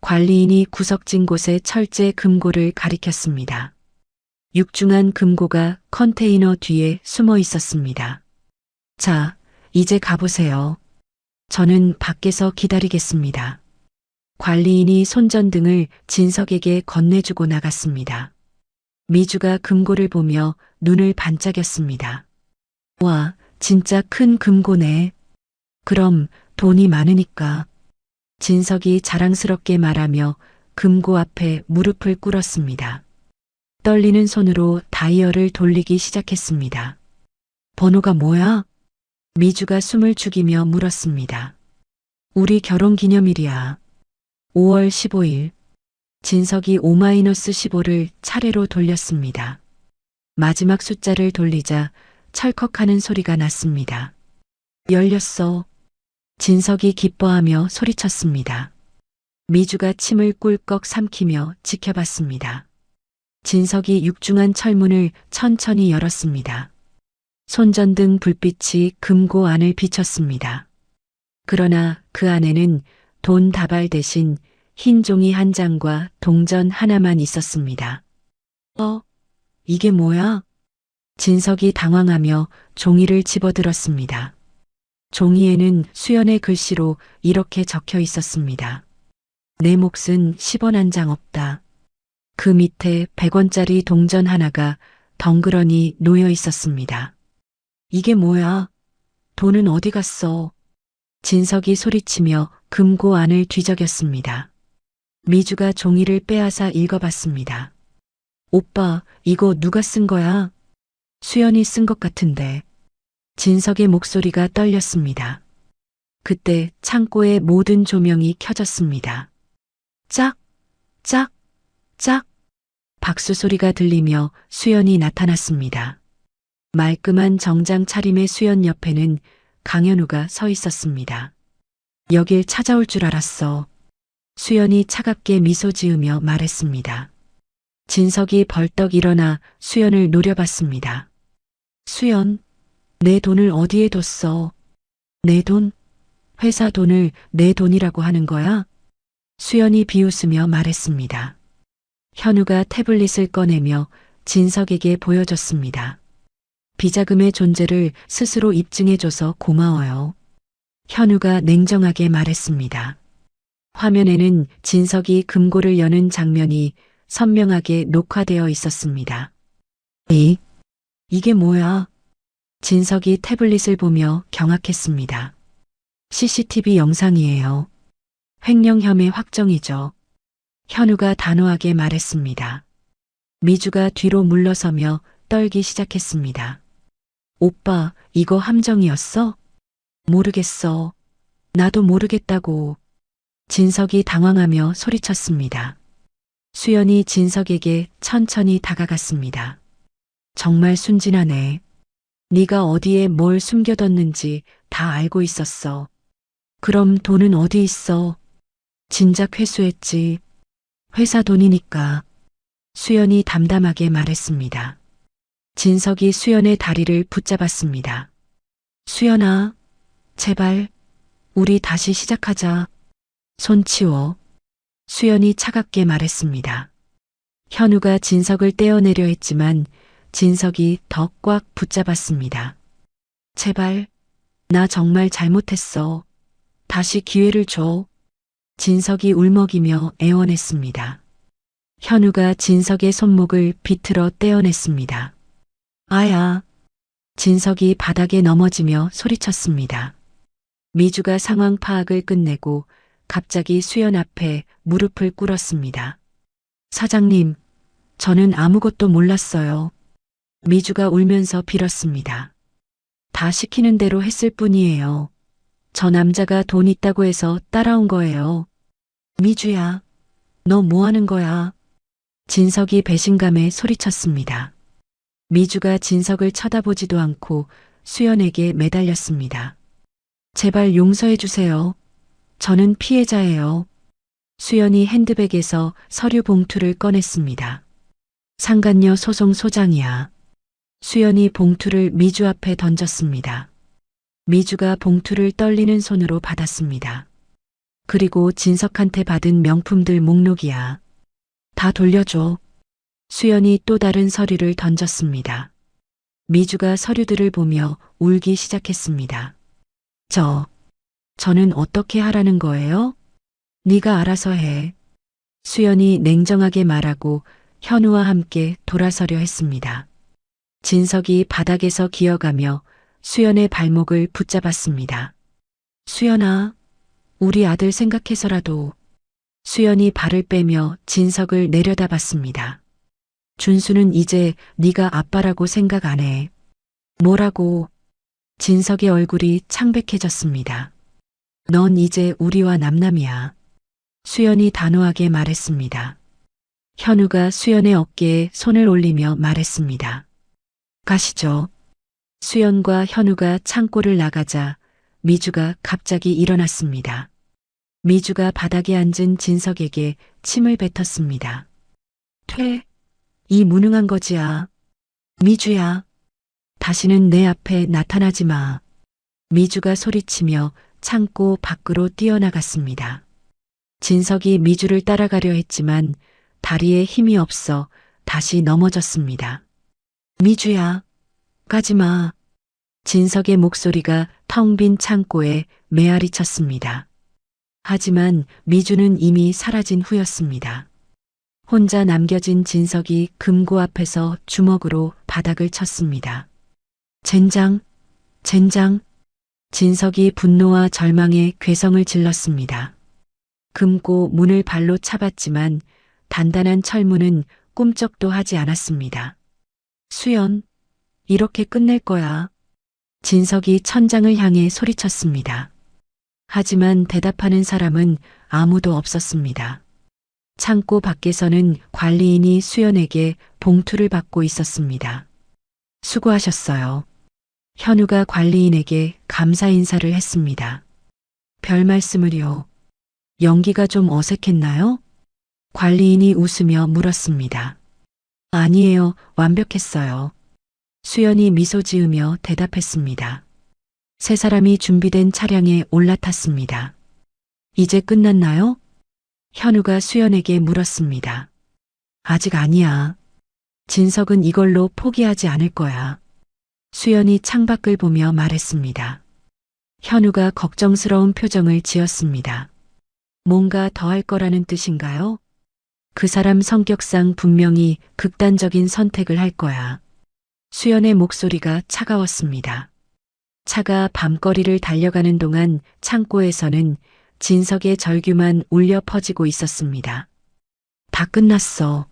관리인이 구석진 곳에 철제 금고를 가리켰습니다. 육중한 금고가 컨테이너 뒤에 숨어 있었습니다. 자, 이제 가보세요. 저는 밖에서 기다리겠습니다. 관리인이 손전등을 진석에게 건네주고 나갔습니다. 미주가 금고를 보며 눈을 반짝였습니다. 와, 진짜 큰 금고네. 그럼 돈이 많으니까. 진석이 자랑스럽게 말하며 금고 앞에 무릎을 꿇었습니다. 떨리는 손으로 다이얼을 돌리기 시작했습니다. 번호가 뭐야? 미주가 숨을 죽이며 물었습니다. 우리 결혼 기념일이야. 5월 15일. 진석이 5-15를 차례로 돌렸습니다. 마지막 숫자를 돌리자 철컥하는 소리가 났습니다. 열렸어. 진석이 기뻐하며 소리쳤습니다. 미주가 침을 꿀꺽 삼키며 지켜봤습니다. 진석이 육중한 철문을 천천히 열었습니다. 손전등 불빛이 금고 안을 비쳤습니다. 그러나 그 안에는 돈 다발 대신 흰 종이 한 장과 동전 하나만 있었습니다. 이게 뭐야? 진석이 당황하며 종이를 집어들었습니다. 종이에는 수연의 글씨로 이렇게 적혀 있었습니다. 내 몫은 10원 한 장 없다. 그 밑에 100원짜리 동전 하나가 덩그러니 놓여 있었습니다. 이게 뭐야? 돈은 어디 갔어? 진석이 소리치며 금고 안을 뒤적였습니다. 미주가 종이를 빼앗아 읽어봤습니다. 오빠, 이거 누가 쓴 거야? 수연이 쓴 것 같은데. 진석의 목소리가 떨렸습니다. 그때 창고의 모든 조명이 켜졌습니다. 짝, 짝, 짝. 박수 소리가 들리며 수연이 나타났습니다. 말끔한 정장 차림의 수연 옆에는 강현우가 서 있었습니다. 여길 찾아올 줄 알았어. 수연이 차갑게 미소 지으며 말했습니다. 진석이 벌떡 일어나 수연을 노려봤습니다. 수연, 내 돈을 어디에 뒀어? 내 돈? 회사 돈을 내 돈이라고 하는 거야? 수연이 비웃으며 말했습니다. 현우가 태블릿을 꺼내며 진석에게 보여줬습니다. 비자금의 존재를 스스로 입증해줘서 고마워요. 현우가 냉정하게 말했습니다. 화면에는 진석이 금고를 여는 장면이 선명하게 녹화되어 있었습니다. 이게 뭐야? 진석이 태블릿을 보며 경악했습니다. CCTV 영상이에요. 횡령 혐의 확정이죠. 현우가 단호하게 말했습니다. 미주가 뒤로 물러서며 떨기 시작했습니다. 오빠, 이거 함정이었어? 모르겠어. 나도 모르겠다고. 진석이 당황하며 소리쳤습니다. 수연이 진석에게 천천히 다가갔습니다. 정말 순진하네. 네가 어디에 뭘 숨겨뒀는지 다 알고 있었어. 그럼 돈은 어디 있어? 진작 회수했지. 회사 돈이니까. 수연이 담담하게 말했습니다. 진석이 수연의 다리를 붙잡았습니다. 수연아, 제발, 우리 다시 시작하자. 손 치워. 수연이 차갑게 말했습니다. 현우가 진석을 떼어내려 했지만 진석이 더 꽉 붙잡았습니다. 제발, 나 정말 잘못했어. 다시 기회를 줘. 진석이 울먹이며 애원했습니다. 현우가 진석의 손목을 비틀어 떼어냈습니다. 아야. 진석이 바닥에 넘어지며 소리쳤습니다. 미주가 상황 파악을 끝내고 갑자기 수연 앞에 무릎을 꿇었습니다. 사장님, 저는 아무것도 몰랐어요. 미주가 울면서 빌었습니다. 다 시키는 대로 했을 뿐이에요. 저 남자가 돈 있다고 해서 따라온 거예요. 미주야, 너 뭐 하는 거야? 진석이 배신감에 소리쳤습니다. 미주가 진석을 쳐다보지도 않고 수연에게 매달렸습니다. 제발 용서해 주세요. 저는 피해자예요. 수연이 핸드백에서 서류 봉투를 꺼냈습니다. 상간녀 소송 소장이야. 수연이 봉투를 미주 앞에 던졌습니다. 미주가 봉투를 떨리는 손으로 받았습니다. 그리고 진석한테 받은 명품들 목록이야. 다 돌려줘. 수연이 또 다른 서류를 던졌습니다. 미주가 서류들을 보며 울기 시작했습니다. 저는 어떻게 하라는 거예요? 네가 알아서 해. 수연이 냉정하게 말하고 현우와 함께 돌아서려 했습니다. 진석이 바닥에서 기어가며 수연의 발목을 붙잡았습니다. 수연아, 우리 아들 생각해서라도. 수연이 발을 빼며 진석을 내려다봤습니다. 준수는 이제 네가 아빠라고 생각 안 해. 뭐라고? 진석의 얼굴이 창백해졌습니다. 넌 이제 우리와 남남이야. 수연이 단호하게 말했습니다. 현우가 수연의 어깨에 손을 올리며 말했습니다. 가시죠. 수연과 현우가 창고를 나가자 미주가 갑자기 일어났습니다. 미주가 바닥에 앉은 진석에게 침을 뱉었습니다. 이 무능한 거지야. 미주야. 다시는 내 앞에 나타나지 마. 미주가 소리치며 창고 밖으로 뛰어나갔습니다. 진석이 미주를 따라가려 했지만 다리에 힘이 없어 다시 넘어졌습니다. 미주야, 가지 마. 진석의 목소리가 텅 빈 창고에 메아리 쳤습니다. 하지만 미주는 이미 사라진 후였습니다. 혼자 남겨진 진석이 금고 앞에서 주먹으로 바닥을 쳤습니다. 젠장. 진석이 분노와 절망에 괴성을 질렀습니다. 금고 문을 발로 차봤지만 단단한 철문은 꿈쩍도 하지 않았습니다. 수연, 이렇게 끝낼 거야. 진석이 천장을 향해 소리쳤습니다. 하지만 대답하는 사람은 아무도 없었습니다. 창고 밖에서는 관리인이 수연에게 봉투를 받고 있었습니다. 수고하셨어요. 현우가 관리인에게 감사 인사를 했습니다. 별 말씀을요. 연기가 좀 어색했나요? 관리인이 웃으며 물었습니다. 아니에요, 완벽했어요. 수연이 미소 지으며 대답했습니다. 세 사람이 준비된 차량에 올라탔습니다. 이제 끝났나요? 현우가 수연에게 물었습니다. 아직 아니야. 진석은 이걸로 포기하지 않을 거야. 수연이 창밖을 보며 말했습니다. 현우가 걱정스러운 표정을 지었습니다. 뭔가 더 할 거라는 뜻인가요? 그 사람 성격상 분명히 극단적인 선택을 할 거야. 수연의 목소리가 차가웠습니다. 차가 밤거리를 달려가는 동안 창고에서는 진석의 절규만 울려 퍼지고 있었습니다. 다 끝났어.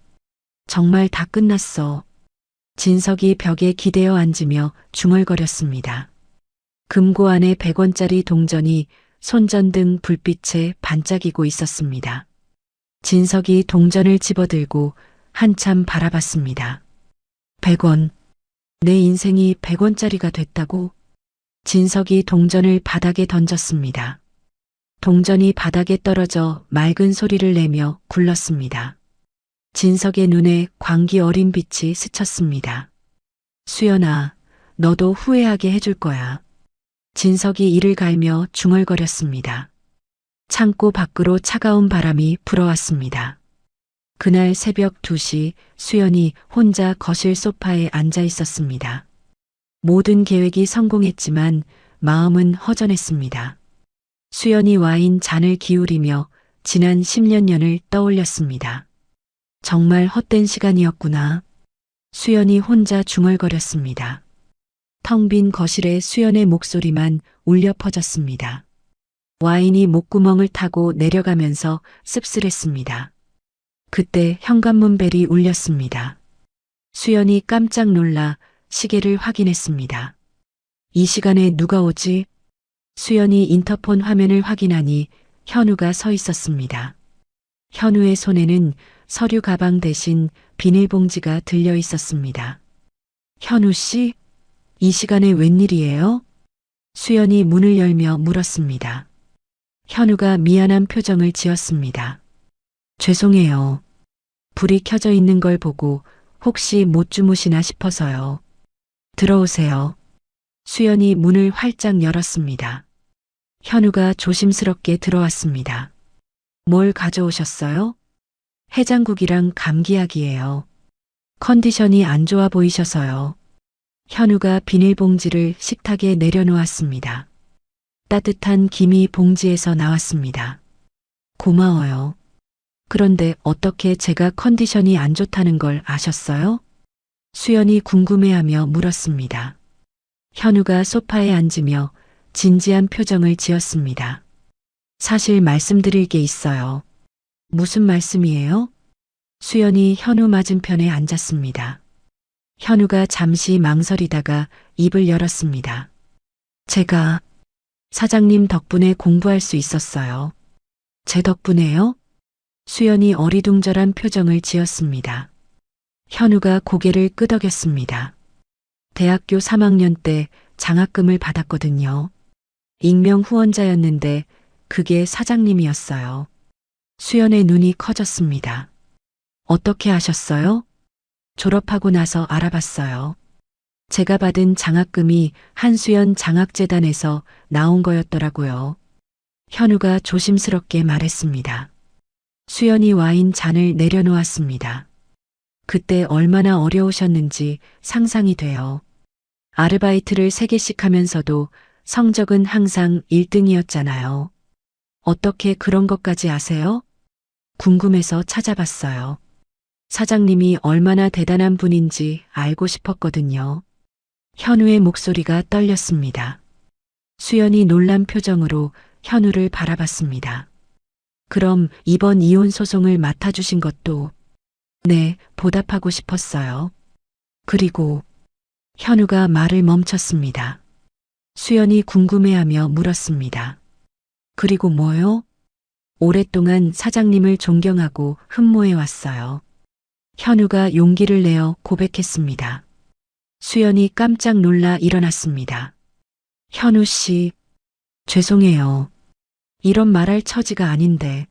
정말 다 끝났어. 진석이 벽에 기대어 앉으며 중얼거렸습니다. 금고 안에 100원짜리 동전이 손전등 불빛에 반짝이고 있었습니다. 진석이 동전을 집어들고 한참 바라봤습니다. 100원. 내 인생이 100원짜리가 됐다고? 진석이 동전을 바닥에 던졌습니다. 동전이 바닥에 떨어져 맑은 소리를 내며 굴렀습니다. 진석의 눈에 광기 어린 빛이 스쳤습니다. 수연아, 너도 후회하게 해줄 거야. 진석이 이를 갈며 중얼거렸습니다. 창고 밖으로 차가운 바람이 불어왔습니다. 그날 새벽 2시 수연이 혼자 거실 소파에 앉아 있었습니다. 모든 계획이 성공했지만 마음은 허전했습니다. 수연이 와인 잔을 기울이며 지난 10년을 떠올렸습니다. 정말 헛된 시간이었구나. 수연이 혼자 중얼거렸습니다. 텅 빈 거실에 수연의 목소리만 울려 퍼졌습니다. 와인이 목구멍을 타고 내려가면서 씁쓸했습니다. 그때 현관문 벨이 울렸습니다. 수연이 깜짝 놀라 시계를 확인했습니다. 이 시간에 누가 오지? 수연이 인터폰 화면을 확인하니 현우가 서 있었습니다. 현우의 손에는 서류 가방 대신 비닐봉지가 들려 있었습니다. 현우 씨, 이 시간에 웬일이에요? 수연이 문을 열며 물었습니다. 현우가 미안한 표정을 지었습니다. 죄송해요. 불이 켜져 있는 걸 보고 혹시 못 주무시나 싶어서요. 들어오세요. 수연이 문을 활짝 열었습니다. 현우가 조심스럽게 들어왔습니다. 뭘 가져오셨어요? 해장국이랑 감기약이에요. 컨디션이 안 좋아 보이셔서요. 현우가 비닐봉지를 식탁에 내려놓았습니다. 따뜻한 김이 봉지에서 나왔습니다. 고마워요. 그런데 어떻게 제가 컨디션이 안 좋다는 걸 아셨어요? 수연이 궁금해하며 물었습니다. 현우가 소파에 앉으며 진지한 표정을 지었습니다. 사실 말씀드릴 게 있어요. 무슨 말씀이에요? 수연이 현우 맞은편에 앉았습니다. 현우가 잠시 망설이다가 입을 열었습니다. 제가 사장님 덕분에 공부할 수 있었어요. 제 덕분에요? 수연이 어리둥절한 표정을 지었습니다. 현우가 고개를 끄덕였습니다. 대학교 3학년 때 장학금을 받았거든요. 익명 후원자였는데 그게 사장님이었어요. 수연의 눈이 커졌습니다. 어떻게 아셨어요? 졸업하고 나서 알아봤어요. 제가 받은 장학금이 한수연 장학재단에서 나온 거였더라고요. 현우가 조심스럽게 말했습니다. 수연이 와인 잔을 내려놓았습니다. 그때 얼마나 어려우셨는지 상상이 돼요. 아르바이트를 3개씩 하면서도 성적은 항상 1등이었잖아요. 어떻게 그런 것까지 아세요? 궁금해서 찾아봤어요. 사장님이 얼마나 대단한 분인지 알고 싶었거든요. 현우의 목소리가 떨렸습니다. 수연이 놀란 표정으로 현우를 바라봤습니다. 그럼 이번 이혼 소송을 맡아주신 것도 네, 보답하고 싶었어요. 그리고 현우가 말을 멈췄습니다. 수연이 궁금해하며 물었습니다. 그리고 뭐요? 오랫동안 사장님을 존경하고 흠모해왔어요. 현우가 용기를 내어 고백했습니다. 수연이 깜짝 놀라 일어났습니다. 현우 씨, 죄송해요. 이런 말할 처지가 아닌데.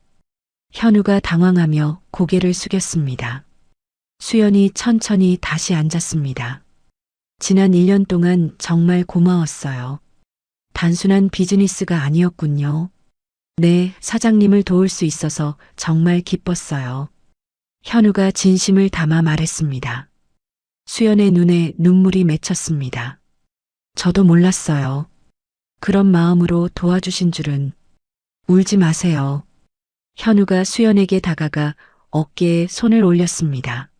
현우가 당황하며 고개를 숙였습니다. 수연이 천천히 다시 앉았습니다. 지난 1년 동안 정말 고마웠어요. 단순한 비즈니스가 아니었군요. 네, 사장님을 도울 수 있어서 정말 기뻤어요. 현우가 진심을 담아 말했습니다. 수연의 눈에 눈물이 맺혔습니다. 저도 몰랐어요. 그런 마음으로 도와주신 줄은. 울지 마세요. 현우가 수연에게 다가가 어깨에 손을 올렸습니다.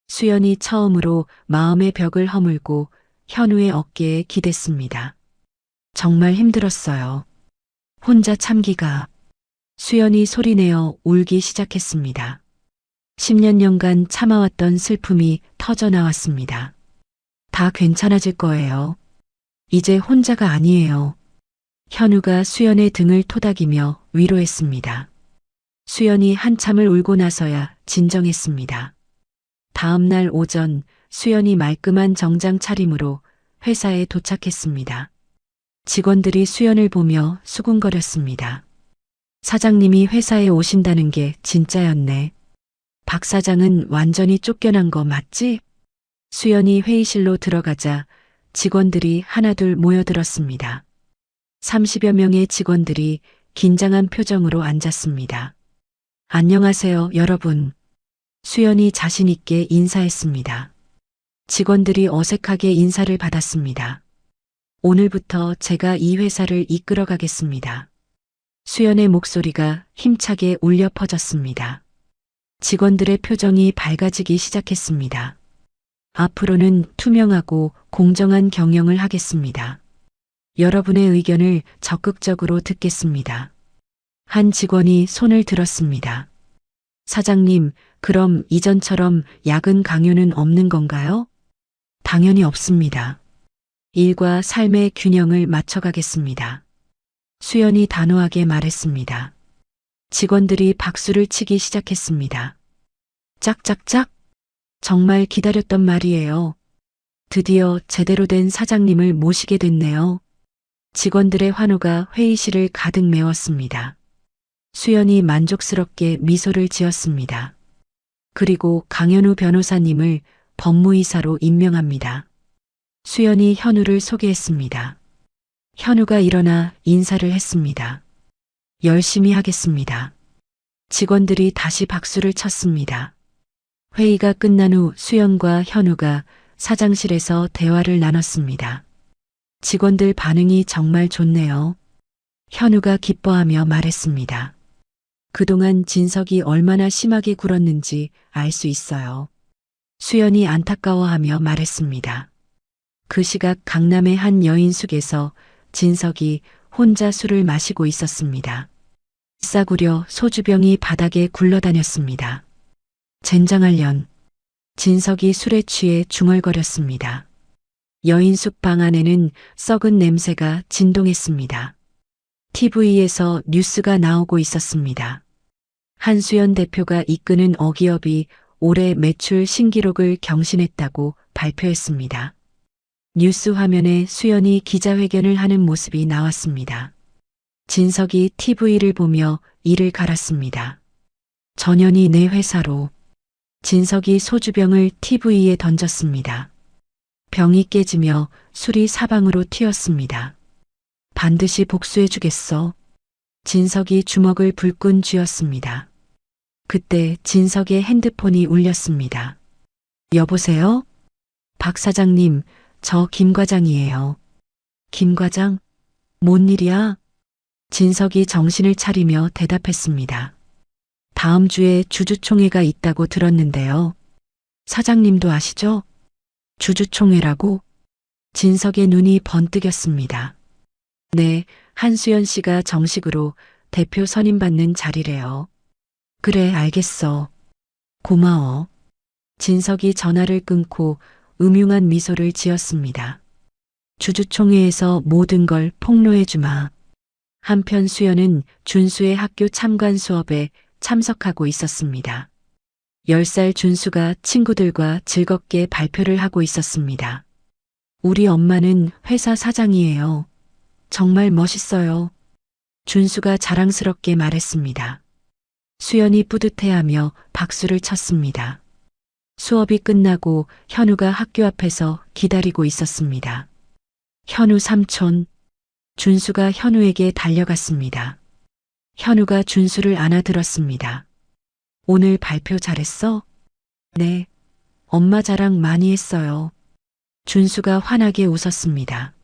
수연이 처음으로 마음의 벽을 허물고 현우의 어깨에 기댔습니다. 정말 힘들었어요. 혼자 참기가. 수연이 소리내어 울기 시작했습니다. 10년간 참아왔던 슬픔이 터져나왔습니다. 다 괜찮아질 거예요. 이제 혼자가 아니에요. 현우가 수연의 등을 토닥이며 위로했습니다. 수연이 한참을 울고 나서야 진정했습니다. 다음 날 오전 수연이 말끔한 정장 차림으로 회사에 도착했습니다. 직원들이 수연을 보며 수군거렸습니다. 사장님이 회사에 오신다는 게 진짜였네. 박 사장은 완전히 쫓겨난 거 맞지? 수연이 회의실로 들어가자 직원들이 하나둘 모여들었습니다. 30여 명의 직원들이 긴장한 표정으로 앉았습니다. 안녕하세요, 여러분. 수연이 자신 있게 인사했습니다. 직원들이 어색하게 인사를 받았습니다. 오늘부터 제가 이 회사를 이끌어 가겠습니다. 수연의 목소리가 힘차게 울려 퍼졌습니다. 직원들의 표정이 밝아지기 시작했습니다. 앞으로는 투명하고 공정한 경영을 하겠습니다. 여러분의 의견을 적극적으로 듣겠습니다. 한 직원이 손을 들었습니다. 사장님, 그럼 이전처럼 야근 강요는 없는 건가요? 당연히 없습니다. 일과 삶의 균형을 맞춰가겠습니다. 수연이 단호하게 말했습니다. 직원들이 박수를 치기 시작했습니다. 짝짝짝. 정말 기다렸던 말이에요. 드디어 제대로 된 사장님을 모시게 됐네요. 직원들의 환호가 회의실을 가득 메웠습니다. 수연이 만족스럽게 미소를 지었습니다. 그리고 강현우 변호사님을 법무이사로 임명합니다. 수연이 현우를 소개했습니다. 현우가 일어나 인사를 했습니다. 열심히 하겠습니다. 직원들이 다시 박수를 쳤습니다. 회의가 끝난 후 수연과 현우가 사장실에서 대화를 나눴습니다. 직원들 반응이 정말 좋네요. 현우가 기뻐하며 말했습니다. 그동안 진석이 얼마나 심하게 굴었는지 알 수 있어요. 수연이 안타까워하며 말했습니다. 그 시각 강남의 한 여인숙에서 진석이 혼자 술을 마시고 있었습니다. 싸구려 소주병이 바닥에 굴러다녔습니다. 젠장할년. 진석이 술에 취해 중얼거렸습니다. 여인숙 방 안에는 썩은 냄새가 진동했습니다. TV에서 뉴스가 나오고 있었습니다. 한수연 대표가 이끄는 어기업이 올해 매출 신기록을 경신했다고 발표했습니다. 뉴스 화면에 수연이 기자회견을 하는 모습이 나왔습니다. 진석이 TV를 보며 이를 갈았습니다. 전현이 내 회사로. 진석이 소주병을 TV에 던졌습니다. 병이 깨지며 술이 사방으로 튀었습니다. 반드시 복수해주겠어. 진석이 주먹을 불끈 쥐었습니다. 그때 진석의 핸드폰이 울렸습니다. 여보세요? 박 사장님, 저 김 과장이에요. 김 과장? 뭔 일이야? 진석이 정신을 차리며 대답했습니다. 다음 주에 주주총회가 있다고 들었는데요. 사장님도 아시죠? 주주총회라고? 진석의 눈이 번뜩였습니다. 네, 한수연 씨가 정식으로 대표 선임받는 자리래요. 그래, 알겠어. 고마워. 진석이 전화를 끊고 음흉한 미소를 지었습니다. 주주총회에서 모든 걸 폭로해주마. 한편 수연은 준수의 학교 참관 수업에 참석하고 있었습니다. 10살 준수가 친구들과 즐겁게 발표를 하고 있었습니다. 우리 엄마는 회사 사장이에요. 정말 멋있어요. 준수가 자랑스럽게 말했습니다. 수연이 뿌듯해하며 박수를 쳤습니다. 수업이 끝나고 현우가 학교 앞에서 기다리고 있었습니다. 현우 삼촌. 준수가 현우에게 달려갔습니다. 현우가 준수를 안아들었습니다. 오늘 발표 잘했어? 네. 엄마 자랑 많이 했어요. 준수가 환하게 웃었습니다.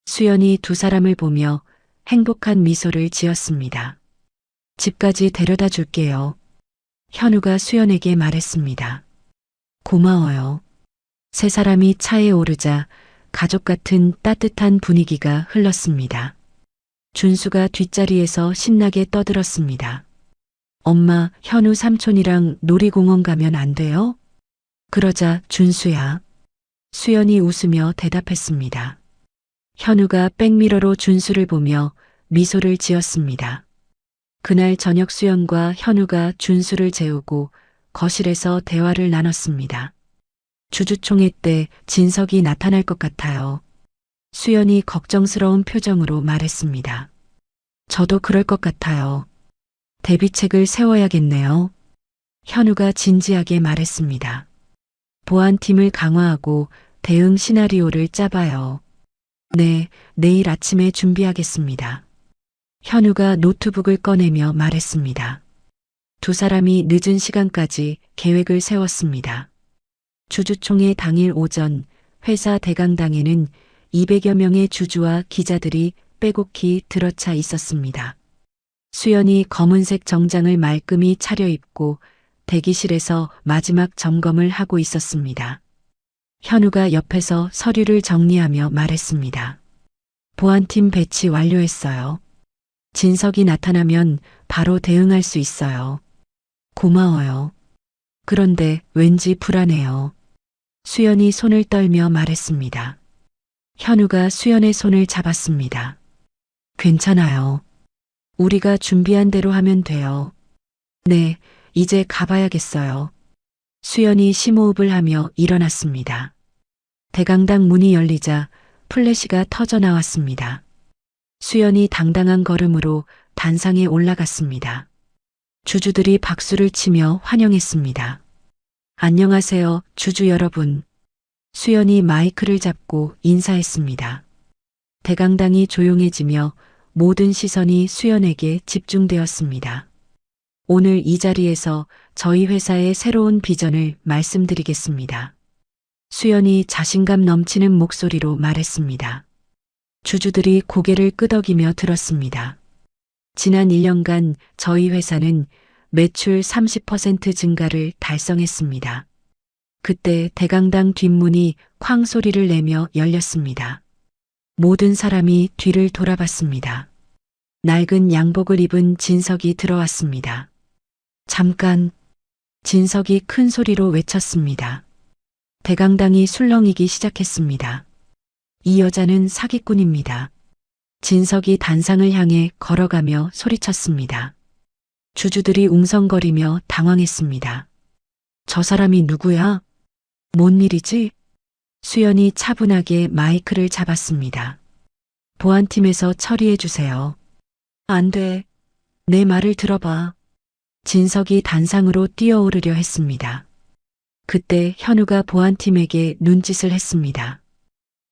수연이 두 사람을 보며 행복한 미소를 지었습니다. 집까지 데려다 줄게요. 현우가 수연에게 말했습니다. 고마워요. 세 사람이 차에 오르자 가족 같은 따뜻한 분위기가 흘렀습니다. 준수가 뒷자리에서 신나게 떠들었습니다. 엄마, 현우 삼촌이랑 놀이공원 가면 안 돼요? 그러자 준수야. 수연이 웃으며 대답했습니다. 현우가 백미러로 준수를 보며 미소를 지었습니다. 그날 저녁 수연과 현우가 준수를 재우고 거실에서 대화를 나눴습니다. 주주총회 때 진석이 나타날 것 같아요. 수연이 걱정스러운 표정으로 말했습니다. 저도 그럴 것 같아요. 대비책을 세워야겠네요. 현우가 진지하게 말했습니다. 보안팀을 강화하고 대응 시나리오를 짜봐요. 네, 내일 아침에 준비하겠습니다. 현우가 노트북을 꺼내며 말했습니다. 두 사람이 늦은 시간까지 계획을 세웠습니다. 주주총회 당일 오전 회사 대강당에는 200여 명의 주주와 기자들이 빼곡히 들어차 있었습니다. 수연이 검은색 정장을 말끔히 차려입고 대기실에서 마지막 점검을 하고 있었습니다. 현우가 옆에서 서류를 정리하며 말했습니다. 보안팀 배치 완료했어요. 진석이 나타나면 바로 대응할 수 있어요. 고마워요. 그런데 왠지 불안해요. 수연이 손을 떨며 말했습니다. 현우가 수연의 손을 잡았습니다. 괜찮아요. 우리가 준비한 대로 하면 돼요. 네, 이제 가봐야겠어요. 수연이 심호흡을 하며 일어났습니다. 대강당 문이 열리자 플래시가 터져 나왔습니다. 수연이 당당한 걸음으로 단상에 올라갔습니다. 주주들이 박수를 치며 환영했습니다. 안녕하세요, 주주 여러분. 수연이 마이크를 잡고 인사했습니다. 대강당이 조용해지며 모든 시선이 수연에게 집중되었습니다. 오늘 이 자리에서 저희 회사의 새로운 비전을 말씀드리겠습니다. 수연이 자신감 넘치는 목소리로 말했습니다. 주주들이 고개를 끄덕이며 들었습니다. 지난 1년간 저희 회사는 매출 30% 증가를 달성했습니다. 그때 대강당 뒷문이 쾅 소리를 내며 열렸습니다. 모든 사람이 뒤를 돌아봤습니다. 낡은 양복을 입은 진석이 들어왔습니다. 잠깐, 진석이 큰 소리로 외쳤습니다. 대강당이 술렁이기 시작했습니다. 이 여자는 사기꾼입니다. 진석이 단상을 향해 걸어가며 소리쳤습니다. 주주들이 웅성거리며 당황했습니다. 저 사람이 누구야? 뭔 일이지? 수연이 차분하게 마이크를 잡았습니다. 보안팀에서 처리해 주세요. 안 돼. 내 말을 들어봐. 진석이 단상으로 뛰어오르려 했습니다. 그때 현우가 보안팀에게 눈짓을 했습니다.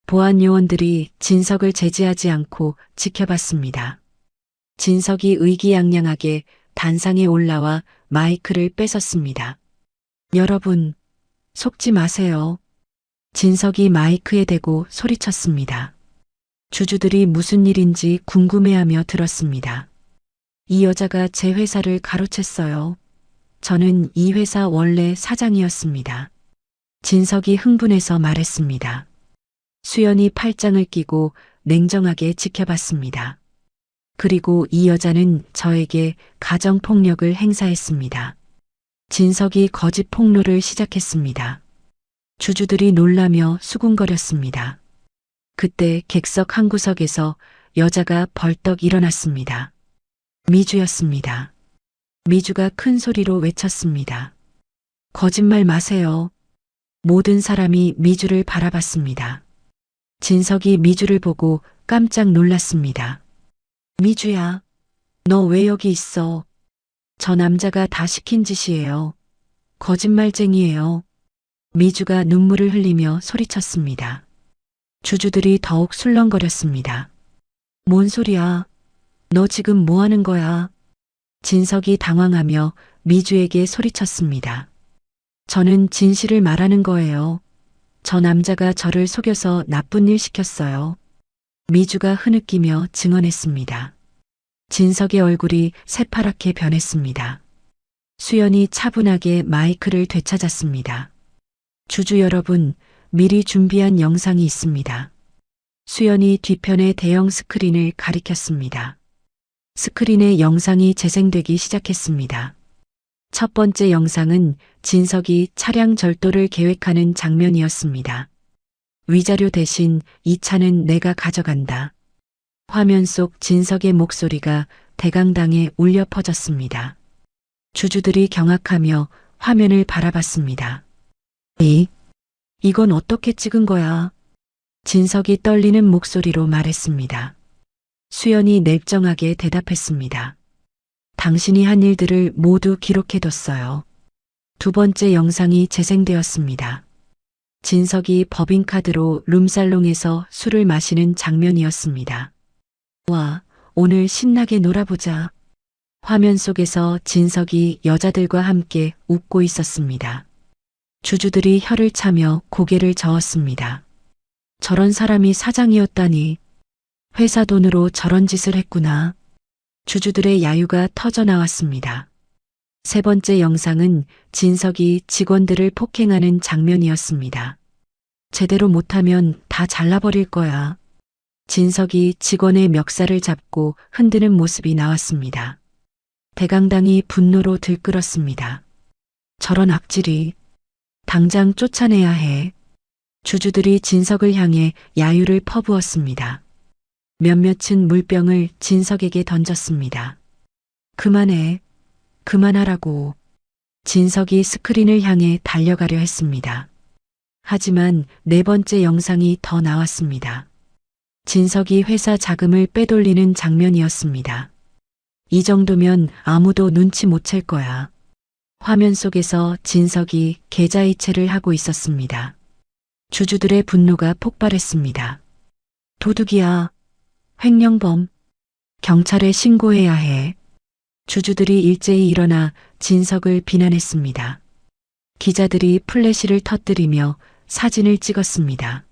보안 요원들이 진석을 제지하지 않고 지켜봤습니다. 진석이 의기양양하게 단상에 올라와 마이크를 뺏었습니다. 여러분, 속지 마세요. 진석이 마이크에 대고 소리쳤습니다. 주주들이 무슨 일인지 궁금해하며 들었습니다. 이 여자가 제 회사를 가로챘어요. 저는 이 회사 원래 사장이었습니다. 진석이 흥분해서 말했습니다. 수연이 팔짱을 끼고 냉정하게 지켜봤습니다. 그리고 이 여자는 저에게 가정폭력을 행사했습니다. 진석이 거짓 폭로를 시작했습니다. 주주들이 놀라며 수군거렸습니다. 그때 객석 한 구석에서 여자가 벌떡 일어났습니다. 미주였습니다. 미주가 큰 소리로 외쳤습니다. 거짓말 마세요. 모든 사람이 미주를 바라봤습니다. 진석이 미주를 보고 깜짝 놀랐습니다. 미주야, 너 왜 여기 있어? 저 남자가 다 시킨 짓이에요. 거짓말쟁이에요. 미주가 눈물을 흘리며 소리쳤습니다. 주주들이 더욱 술렁거렸습니다. 뭔 소리야? 너 지금 뭐 하는 거야? 진석이 당황하며 미주에게 소리쳤습니다. 저는 진실을 말하는 거예요. 저 남자가 저를 속여서 나쁜 일 시켰어요. 미주가 흐느끼며 증언했습니다. 진석의 얼굴이 새파랗게 변했습니다. 수연이 차분하게 마이크를 되찾았습니다. 주주 여러분, 미리 준비한 영상이 있습니다. 수연이 뒤편의 대형 스크린을 가리켰습니다. 스크린에 영상이 재생되기 시작했습니다. 첫 번째 영상은 진석이 차량 절도를 계획하는 장면이었습니다. 위자료 대신 이 차는 내가 가져간다. 화면 속 진석의 목소리가 대강당에 울려 퍼졌습니다. 주주들이 경악하며 화면을 바라봤습니다. 이건 어떻게 찍은 거야? 진석이 떨리는 목소리로 말했습니다. 수연이 냉정하게 대답했습니다. 당신이 한 일들을 모두 기록해뒀어요. 두 번째 영상이 재생되었습니다. 진석이 법인카드로 룸살롱에서 술을 마시는 장면이었습니다. 와, 오늘 신나게 놀아보자. 화면 속에서 진석이 여자들과 함께 웃고 있었습니다. 주주들이 혀를 차며 고개를 저었습니다. 저런 사람이 사장이었다니. 회사 돈으로 저런 짓을 했구나. 주주들의 야유가 터져 나왔습니다. 세 번째 영상은 진석이 직원들을 폭행하는 장면이었습니다. 제대로 못하면 다 잘라버릴 거야. 진석이 직원의 멱살을 잡고 흔드는 모습이 나왔습니다. 대강당이 분노로 들끓었습니다. 저런 악질이 당장 쫓아내야 해. 주주들이 진석을 향해 야유를 퍼부었습니다. 몇몇은 물병을 진석에게 던졌습니다. 그만해. 그만하라고. 진석이 스크린을 향해 달려가려 했습니다. 하지만 네 번째 영상이 더 나왔습니다. 진석이 회사 자금을 빼돌리는 장면이었습니다. 이 정도면 아무도 눈치 못 챌 거야. 화면 속에서 진석이 계좌이체를 하고 있었습니다. 주주들의 분노가 폭발했습니다. 도둑이야. 횡령범. 경찰에 신고해야 해. 주주들이 일제히 일어나 진석을 비난했습니다. 기자들이 플래시를 터뜨리며 사진을 찍었습니다.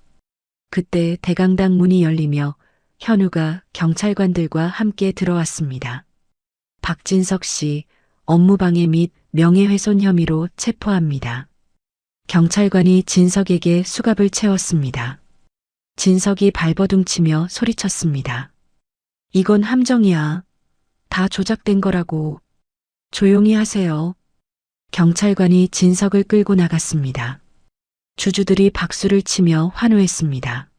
그때 대강당 문이 열리며 현우가 경찰관들과 함께 들어왔습니다. 박진석 씨, 업무방해 및 명예훼손 혐의로 체포합니다. 경찰관이 진석에게 수갑을 채웠습니다. 진석이 발버둥치며 소리쳤습니다. 이건 함정이야. 다 조작된 거라고. 조용히 하세요. 경찰관이 진석을 끌고 나갔습니다. 주주들이 박수를 치며 환호했습니다.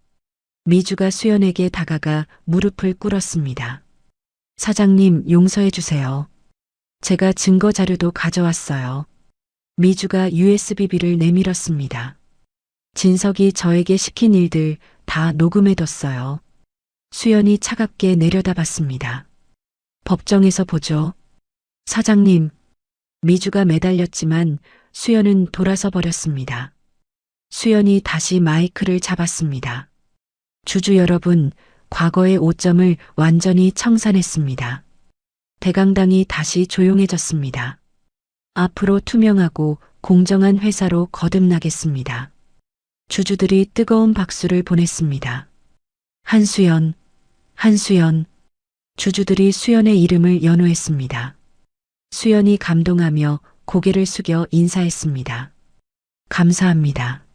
미주가 수연에게 다가가 무릎을 꿇었습니다. 사장님, 용서해 주세요. 제가 증거 자료도 가져왔어요. 미주가 USB를 내밀었습니다. 진석이 저에게 시킨 일들 다 녹음해뒀어요. 수연이 차갑게 내려다봤습니다. 법정에서 보죠. 사장님. 미주가 매달렸지만 수연은 돌아서 버렸습니다. 수연이 다시 마이크를 잡았습니다. 주주 여러분, 과거의 오점을 완전히 청산했습니다. 대강당이 다시 조용해졌습니다. 앞으로 투명하고 공정한 회사로 거듭나겠습니다. 주주들이 뜨거운 박수를 보냈습니다. 한수연, 한수연. 주주들이 수연의 이름을 연호했습니다. 수연이 감동하며 고개를 숙여 인사했습니다. 감사합니다.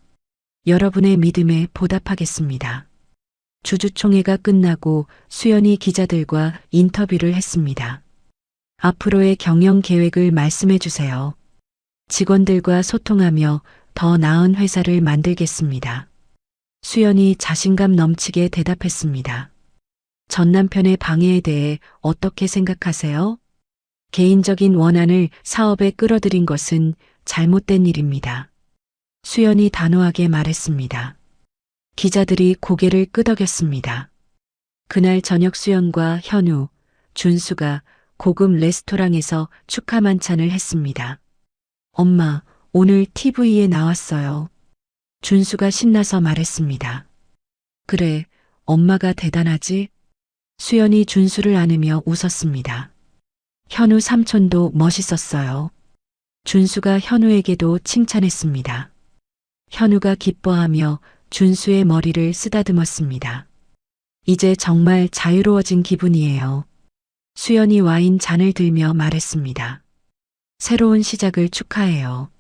여러분의 믿음에 보답하겠습니다. 주주총회가 끝나고 수연이 기자들과 인터뷰를 했습니다. 앞으로의 경영 계획을 말씀해 주세요. 직원들과 소통하며 더 나은 회사를 만들겠습니다. 수연이 자신감 넘치게 대답했습니다. 전 남편의 방해에 대해 어떻게 생각하세요? 개인적인 원한을 사업에 끌어들인 것은 잘못된 일입니다. 수연이 단호하게 말했습니다. 기자들이 고개를 끄덕였습니다. 그날 저녁 수연과 현우, 준수가 고급 레스토랑에서 축하 만찬을 했습니다. 엄마, 오늘 TV에 나왔어요. 준수가 신나서 말했습니다. 그래, 엄마가 대단하지? 수연이 준수를 안으며 웃었습니다. 현우 삼촌도 멋있었어요. 준수가 현우에게도 칭찬했습니다. 현우가 기뻐하며 준수의 머리를 쓰다듬었습니다. 이제 정말 자유로워진 기분이에요. 수연이 와인 잔을 들며 말했습니다. 새로운 시작을 축하해요.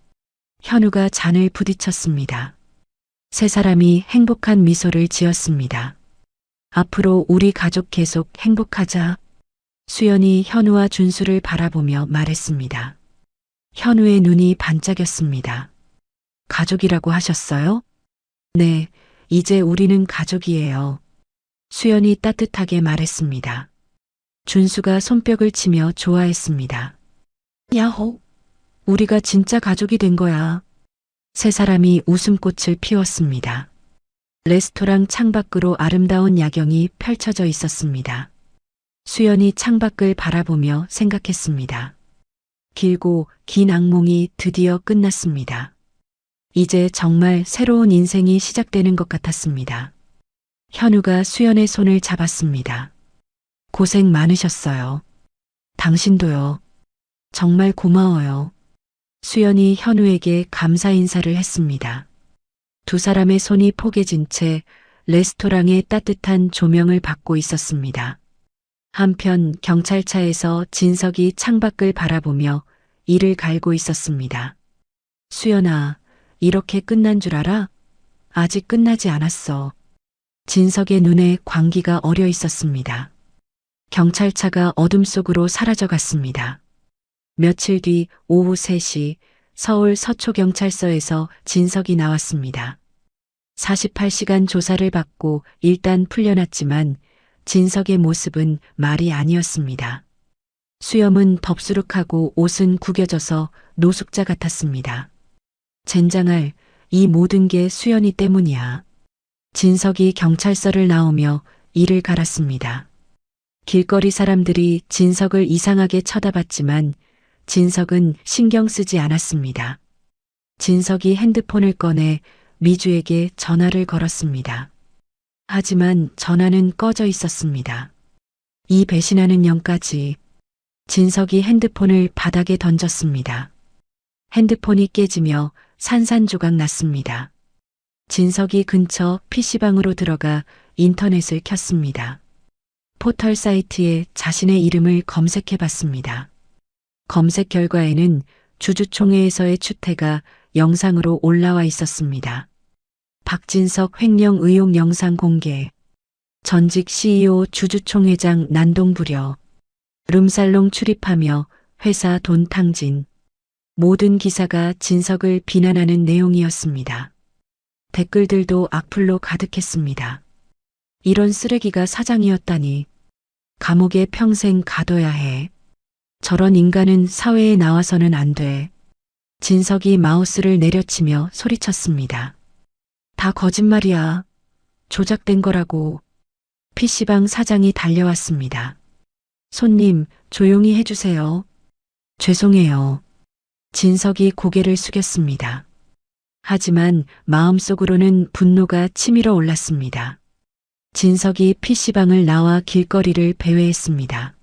현우가 잔을 부딪혔습니다. 세 사람이 행복한 미소를 지었습니다. 앞으로 우리 가족 계속 행복하자. 수연이 현우와 준수를 바라보며 말했습니다. 현우의 눈이 반짝였습니다. 가족이라고 하셨어요? 네, 이제 우리는 가족이에요. 수연이 따뜻하게 말했습니다. 준수가 손뼉을 치며 좋아했습니다. 야호! 우리가 진짜 가족이 된 거야. 세 사람이 웃음꽃을 피웠습니다. 레스토랑 창밖으로 아름다운 야경이 펼쳐져 있었습니다. 수연이 창밖을 바라보며 생각했습니다. 길고 긴 악몽이 드디어 끝났습니다. 이제 정말 새로운 인생이 시작되는 것 같았습니다. 현우가 수연의 손을 잡았습니다. 고생 많으셨어요. 당신도요. 정말 고마워요. 수연이 현우에게 감사 인사를 했습니다. 두 사람의 손이 포개진 채 레스토랑의 따뜻한 조명을 받고 있었습니다. 한편 경찰차에서 진석이 창밖을 바라보며 이를 갈고 있었습니다. 수연아, 이렇게 끝난 줄 알아? 아직 끝나지 않았어. 진석의 눈에 광기가 어려 있었습니다. 경찰차가 어둠 속으로 사라져갔습니다. 며칠 뒤 오후 3시 서울 서초경찰서에서 진석이 나왔습니다. 48시간 조사를 받고 일단 풀려났지만 진석의 모습은 말이 아니었습니다. 수염은 덥수룩하고 옷은 구겨져서 노숙자 같았습니다. 젠장할, 이 모든 게 수연이 때문이야. 진석이 경찰서를 나오며 이를 갈았습니다. 길거리 사람들이 진석을 이상하게 쳐다봤지만 진석은 신경 쓰지 않았습니다. 진석이 핸드폰을 꺼내 미주에게 전화를 걸었습니다. 하지만 전화는 꺼져 있었습니다. 이 배신하는 년까지 진석이 핸드폰을 바닥에 던졌습니다. 핸드폰이 깨지며 산산조각 났습니다. 진석이 근처 PC방으로 들어가 인터넷을 켰습니다. 포털 사이트에 자신의 이름을 검색해 봤습니다. 검색 결과에는 주주총회에서의 추태가 영상으로 올라와 있었습니다. 박진석 횡령 의혹 영상 공개. 전직 CEO 주주총회장 난동부려. 룸살롱 출입하며 회사 돈 탕진. 모든 기사가 진석을 비난하는 내용이었습니다. 댓글들도 악플로 가득했습니다. 이런 쓰레기가 사장이었다니. 감옥에 평생 가둬야 해. 저런 인간은 사회에 나와서는 안 돼. 진석이 마우스를 내려치며 소리쳤습니다. 다 거짓말이야. 조작된 거라고. PC방 사장이 달려왔습니다. 손님, 조용히 해주세요. 죄송해요. 진석이 고개를 숙였습니다. 하지만 마음속으로는 분노가 치밀어 올랐습니다. 진석이 PC방을 나와 길거리를 배회했습니다.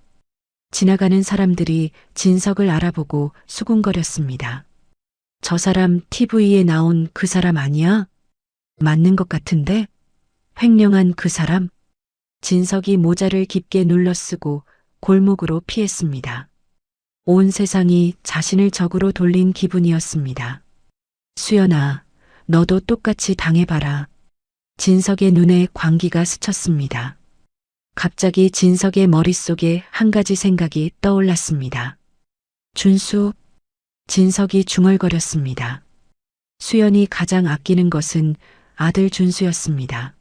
지나가는 사람들이 진석을 알아보고 수군거렸습니다. 저 사람 TV에 나온 그 사람 아니야? 맞는 것 같은데? 횡령한 그 사람? 진석이 모자를 깊게 눌러쓰고 골목으로 피했습니다. 온 세상이 자신을 적으로 돌린 기분이었습니다. 수연아, 너도 똑같이 당해봐라. 진석의 눈에 광기가 스쳤습니다. 갑자기 진석의 머릿속에 한 가지 생각이 떠올랐습니다. 준수. 진석이 중얼거렸습니다. 수연이 가장 아끼는 것은 아들 준수였습니다.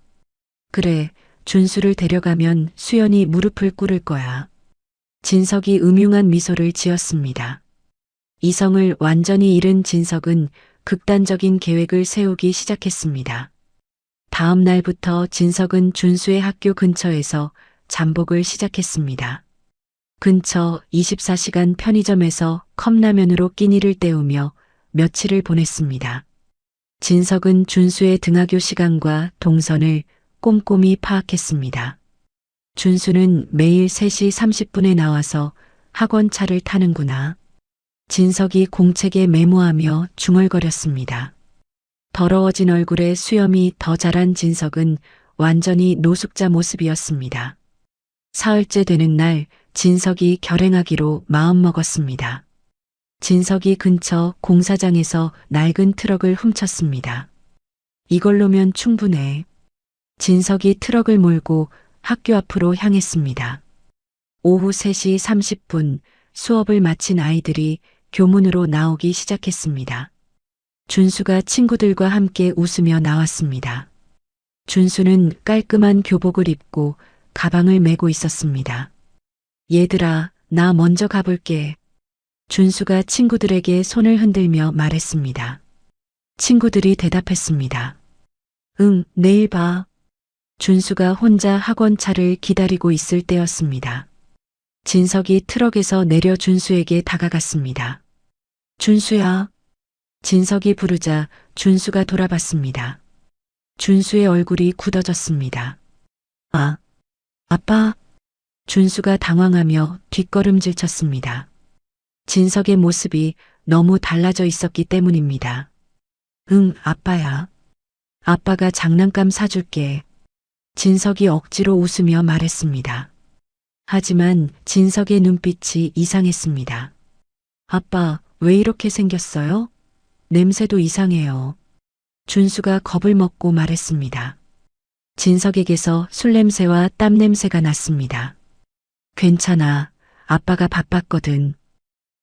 그래, 준수를 데려가면 수연이 무릎을 꿇을 거야. 진석이 음흉한 미소를 지었습니다. 이성을 완전히 잃은 진석은 극단적인 계획을 세우기 시작했습니다. 다음 날부터 진석은 준수의 학교 근처에서 잠복을 시작했습니다. 근처 24시간 편의점에서 컵라면으로 끼니를 때우며 며칠을 보냈습니다. 진석은 준수의 등하교 시간과 동선을 꼼꼼히 파악했습니다. 준수는 매일 3시 30분에 나와서 학원 차를 타는구나. 진석이 공책에 메모하며 중얼거렸습니다. 더러워진 얼굴에 수염이 더 자란 진석은 완전히 노숙자 모습이었습니다. 사흘째 되는 날 진석이 결행하기로 마음먹었습니다. 진석이 근처 공사장에서 낡은 트럭을 훔쳤습니다. 이걸로면 충분해. 진석이 트럭을 몰고 학교 앞으로 향했습니다. 오후 3시 30분 수업을 마친 아이들이 교문으로 나오기 시작했습니다. 준수가 친구들과 함께 웃으며 나왔습니다. 준수는 깔끔한 교복을 입고 가방을 메고 있었습니다. 얘들아, 나 먼저 가볼게. 준수가 친구들에게 손을 흔들며 말했습니다. 친구들이 대답했습니다. 응, 내일 봐. 준수가 혼자 학원차를 기다리고 있을 때였습니다. 진석이 트럭에서 내려 준수에게 다가갔습니다. 준수야. 진석이 부르자 준수가 돌아봤습니다. 준수의 얼굴이 굳어졌습니다. 아, 아빠. 준수가 당황하며 뒷걸음질 쳤습니다. 진석의 모습이 너무 달라져 있었기 때문입니다. 응, 아빠야. 아빠가 장난감 사줄게. 진석이 억지로 웃으며 말했습니다. 하지만 진석의 눈빛이 이상했습니다. 아빠, 왜 이렇게 생겼어요? 냄새도 이상해요. 준수가 겁을 먹고 말했습니다. 진석에게서 술 냄새와 땀 냄새가 났습니다. 괜찮아. 아빠가 바빴거든.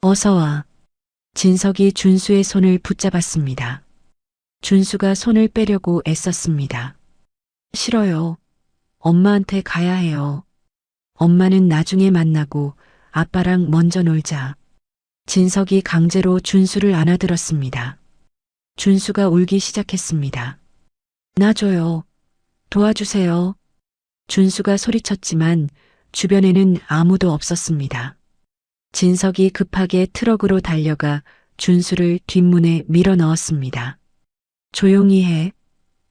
어서 와. 진석이 준수의 손을 붙잡았습니다. 준수가 손을 빼려고 애썼습니다. 싫어요. 엄마한테 가야 해요. 엄마는 나중에 만나고 아빠랑 먼저 놀자. 진석이 강제로 준수를 안아들었습니다. 준수가 울기 시작했습니다. 놔줘요. 도와주세요. 준수가 소리쳤지만 주변에는 아무도 없었습니다. 진석이 급하게 트럭으로 달려가 준수를 뒷문에 밀어 넣었습니다. 조용히 해.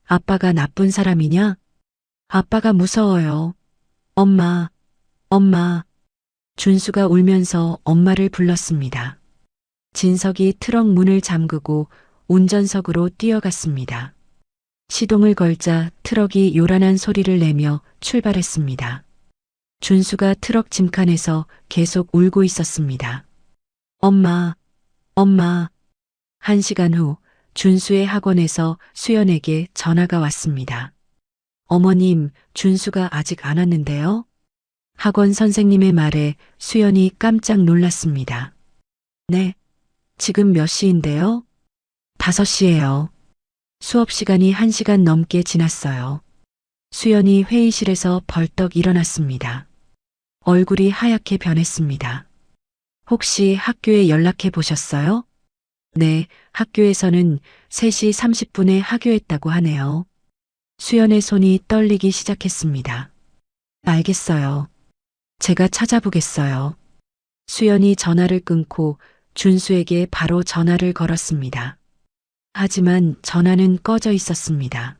아빠가 나쁜 사람이냐? 아빠가 무서워요. 엄마, 엄마. 준수가 울면서 엄마를 불렀습니다. 진석이 트럭 문을 잠그고 운전석으로 뛰어갔습니다. 시동을 걸자 트럭이 요란한 소리를 내며 출발했습니다. 준수가 트럭 짐칸에서 계속 울고 있었습니다. 엄마, 엄마. 1시간 후 준수의 학원에서 수연에게 전화가 왔습니다. 어머님, 준수가 아직 안 왔는데요? 학원 선생님의 말에 수연이 깜짝 놀랐습니다. 네, 지금 몇 시인데요? 5시예요. 수업 시간이 1시간 넘게 지났어요. 수연이 회의실에서 벌떡 일어났습니다. 얼굴이 하얗게 변했습니다. 혹시 학교에 연락해 보셨어요? 네, 학교에서는 3시 30분에 하교했다고 하네요. 수연의 손이 떨리기 시작했습니다. 알겠어요. 제가 찾아보겠어요. 수연이 전화를 끊고 준수에게 바로 전화를 걸었습니다. 하지만 전화는 꺼져 있었습니다.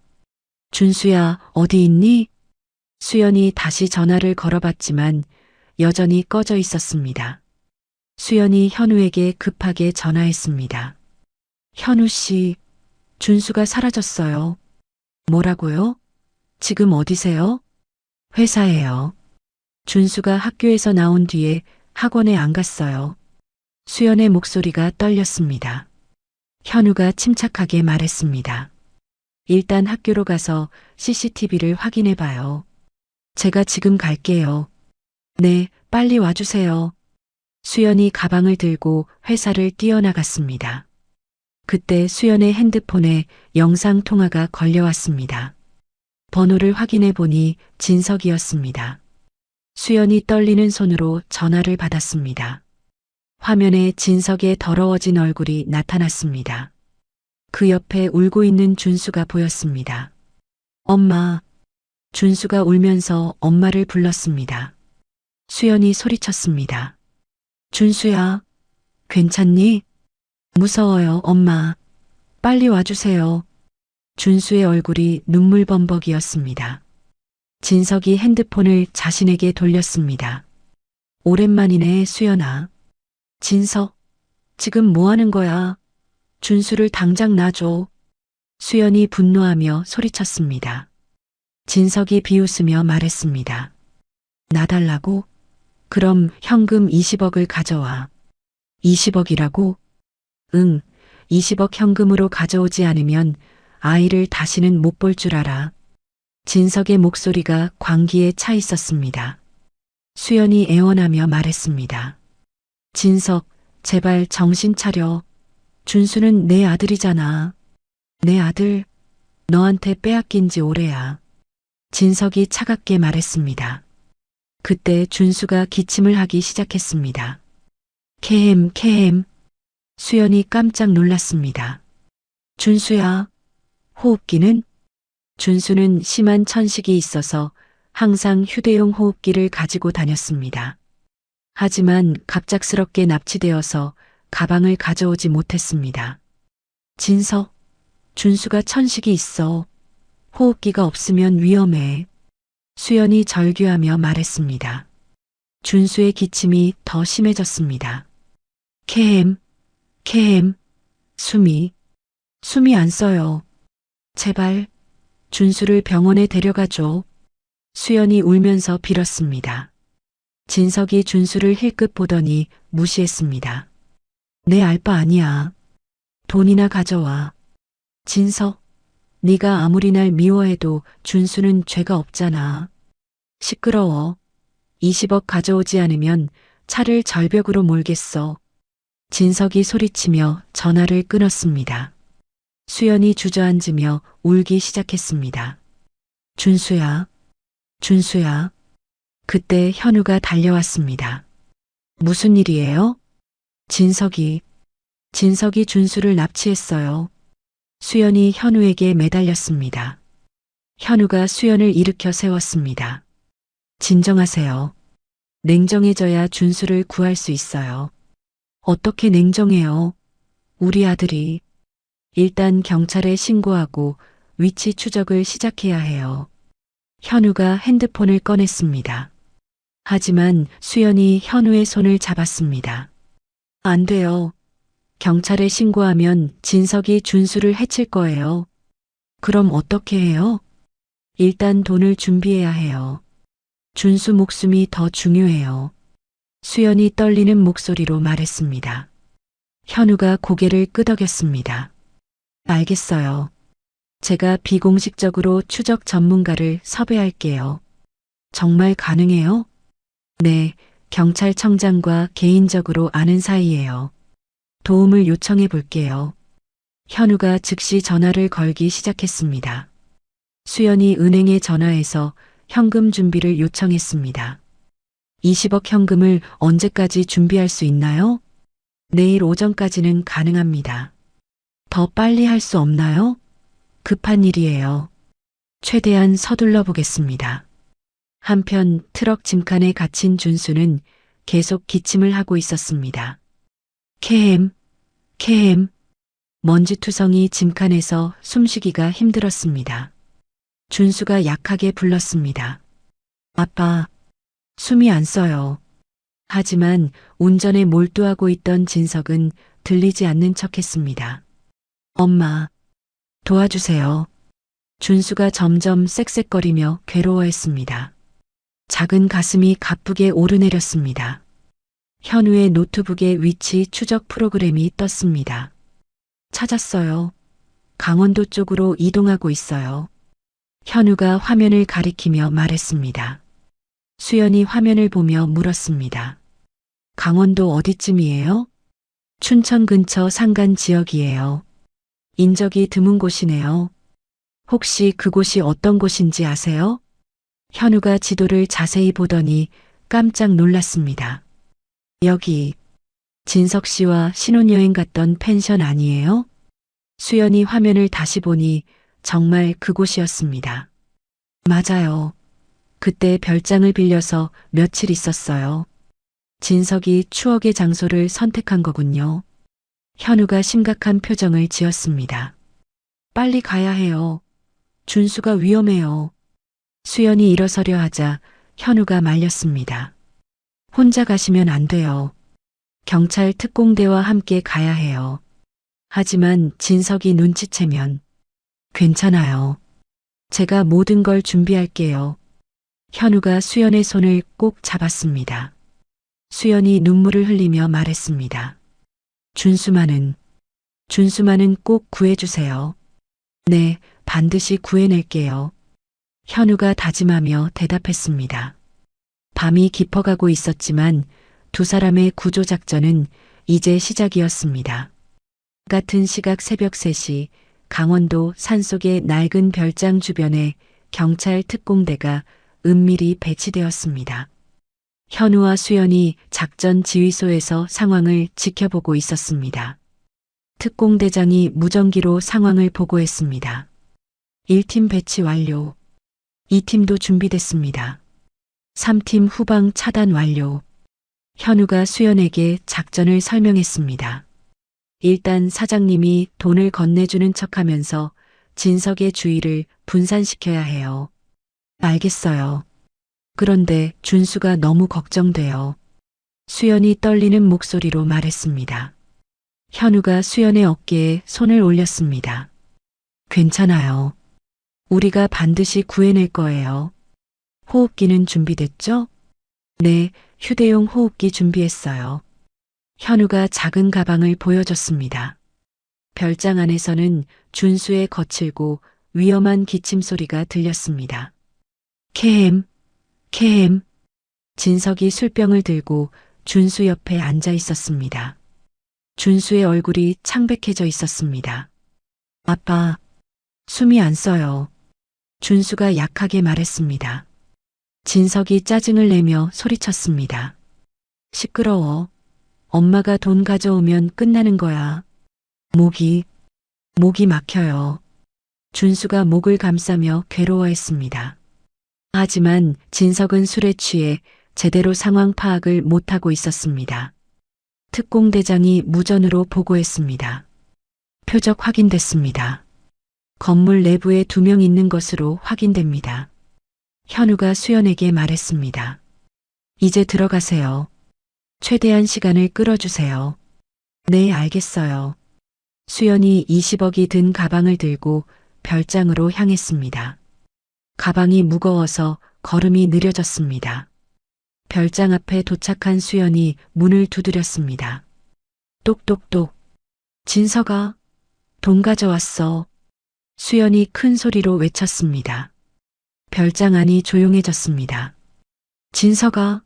준수야, 어디 있니? 수연이 다시 전화를 걸어봤지만 여전히 꺼져 있었습니다. 수연이 현우에게 급하게 전화했습니다. 현우 씨, 준수가 사라졌어요. 뭐라고요? 지금 어디세요? 회사에요. 준수가 학교에서 나온 뒤에 학원에 안 갔어요. 수연의 목소리가 떨렸습니다. 현우가 침착하게 말했습니다. 일단 학교로 가서 CCTV를 확인해 봐요. 제가 지금 갈게요. 네, 빨리 와주세요. 수연이 가방을 들고 회사를 뛰어나갔습니다. 그때 수연의 핸드폰에 영상 통화가 걸려왔습니다. 번호를 확인해 보니 진석이었습니다. 수연이 떨리는 손으로 전화를 받았습니다. 화면에 진석의 더러워진 얼굴이 나타났습니다. 그 옆에 울고 있는 준수가 보였습니다. 엄마. 준수가 울면서 엄마를 불렀습니다. 수연이 소리쳤습니다. 준수야, 괜찮니? 무서워요, 엄마. 빨리 와주세요. 준수의 얼굴이 눈물범벅이었습니다. 진석이 핸드폰을 자신에게 돌렸습니다. 오랜만이네, 수연아. 진석, 지금 뭐 하는 거야? 준수를 당장 놔줘. 수연이 분노하며 소리쳤습니다. 진석이 비웃으며 말했습니다. 놔달라고? 그럼 현금 20억을 가져와. 20억이라고? 응, 20억 현금으로 가져오지 않으면 아이를 다시는 못 볼 줄 알아. 진석의 목소리가 광기에 차 있었습니다. 수연이 애원하며 말했습니다. 진석, 제발 정신 차려. 준수는 내 아들이잖아. 내 아들, 너한테 빼앗긴 지 오래야. 진석이 차갑게 말했습니다. 그때 준수가 기침을 하기 시작했습니다. 캐햄, 캐햄. 수연이 깜짝 놀랐습니다. 준수야, 호흡기는? 준수는 심한 천식이 있어서 항상 휴대용 호흡기를 가지고 다녔습니다. 하지만 갑작스럽게 납치되어서 가방을 가져오지 못했습니다. 진석, 준수가 천식이 있어. 호흡기가 없으면 위험해. 수연이 절규하며 말했습니다. 준수의 기침이 더 심해졌습니다. 캐햄, 캐햄, 숨이 안 써요. 제발, 준수를 병원에 데려가줘. 수연이 울면서 빌었습니다. 진석이 준수를 힐끗 보더니 무시했습니다. 내 알바 아니야. 돈이나 가져와. 진석, 네가 아무리 날 미워해도 준수는 죄가 없잖아. 시끄러워. 20억 가져오지 않으면 차를 절벽으로 몰겠어. 진석이 소리치며 전화를 끊었습니다. 수연이 주저앉으며 울기 시작했습니다. 준수야, 준수야. 그때 현우가 달려왔습니다. 무슨 일이에요? 진석이 준수를 납치했어요. 수연이 현우에게 매달렸습니다. 현우가 수연을 일으켜 세웠습니다. 진정하세요. 냉정해져야 준수를 구할 수 있어요. 어떻게 냉정해요? 우리 아들이. 일단 경찰에 신고하고 위치 추적을 시작해야 해요. 현우가 핸드폰을 꺼냈습니다. 하지만 수연이 현우의 손을 잡았습니다. 안 돼요. 경찰에 신고하면 진석이 준수를 해칠 거예요. 그럼 어떻게 해요? 일단 돈을 준비해야 해요. 준수 목숨이 더 중요해요. 수연이 떨리는 목소리로 말했습니다. 현우가 고개를 끄덕였습니다. 알겠어요. 제가 비공식적으로 추적 전문가를 섭외할게요. 정말 가능해요? 네, 경찰청장과 개인적으로 아는 사이예요. 도움을 요청해 볼게요. 현우가 즉시 전화를 걸기 시작했습니다. 수연이 은행에 전화해서 현금 준비를 요청했습니다. 20억 현금을 언제까지 준비할 수 있나요? 내일 오전까지는 가능합니다. 더 빨리 할 수 없나요? 급한 일이에요. 최대한 서둘러 보겠습니다. 한편 트럭 짐칸에 갇힌 준수는 계속 기침을 하고 있었습니다. 캐햄, 캐햄. 먼지투성이 짐칸에서 숨쉬기가 힘들었습니다. 준수가 약하게 불렀습니다. 아빠, 숨이 안 써요. 하지만 운전에 몰두하고 있던 진석은 들리지 않는 척했습니다. 엄마, 도와주세요. 준수가 점점 쌕쌕거리며 괴로워했습니다. 작은 가슴이 가쁘게 오르내렸습니다. 현우의 노트북에 위치 추적 프로그램이 떴습니다. 찾았어요. 강원도 쪽으로 이동하고 있어요. 현우가 화면을 가리키며 말했습니다. 수연이 화면을 보며 물었습니다. 강원도 어디쯤이에요? 춘천 근처 산간 지역이에요. 인적이 드문 곳이네요. 혹시 그곳이 어떤 곳인지 아세요? 현우가 지도를 자세히 보더니 깜짝 놀랐습니다. 여기 진석 씨와 신혼여행 갔던 펜션 아니에요? 수연이 화면을 다시 보니 정말 그곳이었습니다. 맞아요. 그때 별장을 빌려서 며칠 있었어요. 진석이 추억의 장소를 선택한 거군요. 현우가 심각한 표정을 지었습니다. 빨리 가야 해요. 준수가 위험해요. 수연이 일어서려 하자 현우가 말렸습니다. 혼자 가시면 안 돼요. 경찰 특공대와 함께 가야 해요. 하지만 진석이 눈치채면 괜찮아요. 제가 모든 걸 준비할게요. 현우가 수연의 손을 꼭 잡았습니다. 수연이 눈물을 흘리며 말했습니다. 준수만은 꼭 구해주세요. 네, 반드시 구해낼게요. 현우가 다짐하며 대답했습니다. 밤이 깊어가고 있었지만 두 사람의 구조작전은 이제 시작이었습니다. 같은 시각 새벽 3시 강원도 산속의 낡은 별장 주변에 경찰 특공대가 은밀히 배치되었습니다. 현우와 수연이 작전 지휘소에서 상황을 지켜보고 있었습니다. 특공대장이 무전기로 상황을 보고했습니다. 1팀 배치 완료. 2팀도 준비됐습니다. 3팀 후방 차단 완료. 현우가 수연에게 작전을 설명했습니다. 일단 사장님이 돈을 건네주는 척하면서 진석의 주의를 분산시켜야 해요. 알겠어요. 그런데 준수가 너무 걱정돼요. 수연이 떨리는 목소리로 말했습니다. 현우가 수연의 어깨에 손을 올렸습니다. 괜찮아요. 우리가 반드시 구해낼 거예요. 호흡기는 준비됐죠? 네, 휴대용 호흡기 준비했어요. 현우가 작은 가방을 보여줬습니다. 별장 안에서는 준수의 거칠고 위험한 기침 소리가 들렸습니다. 캐햄, 캐햄. 진석이 술병을 들고 준수 옆에 앉아 있었습니다. 준수의 얼굴이 창백해져 있었습니다. 아빠, 숨이 안 써요. 준수가 약하게 말했습니다. 진석이 짜증을 내며 소리쳤습니다. 시끄러워. 엄마가 돈 가져오면 끝나는 거야. 목이 막혀요. 준수가 목을 감싸며 괴로워했습니다. 하지만 진석은 술에 취해 제대로 상황 파악을 못하고 있었습니다. 특공대장이 무전으로 보고했습니다. 표적 확인됐습니다. 건물 내부에 2명 있는 것으로 확인됩니다. 현우가 수연에게 말했습니다. 이제 들어가세요. 최대한 시간을 끌어주세요. 네, 알겠어요. 수연이 20억이 든 가방을 들고 별장으로 향했습니다. 가방이 무거워서 걸음이 느려졌습니다. 별장 앞에 도착한 수연이 문을 두드렸습니다. 똑똑똑. 진서가 돈 가져왔어. 수연이 큰 소리로 외쳤습니다. 별장 안이 조용해졌습니다. 진서가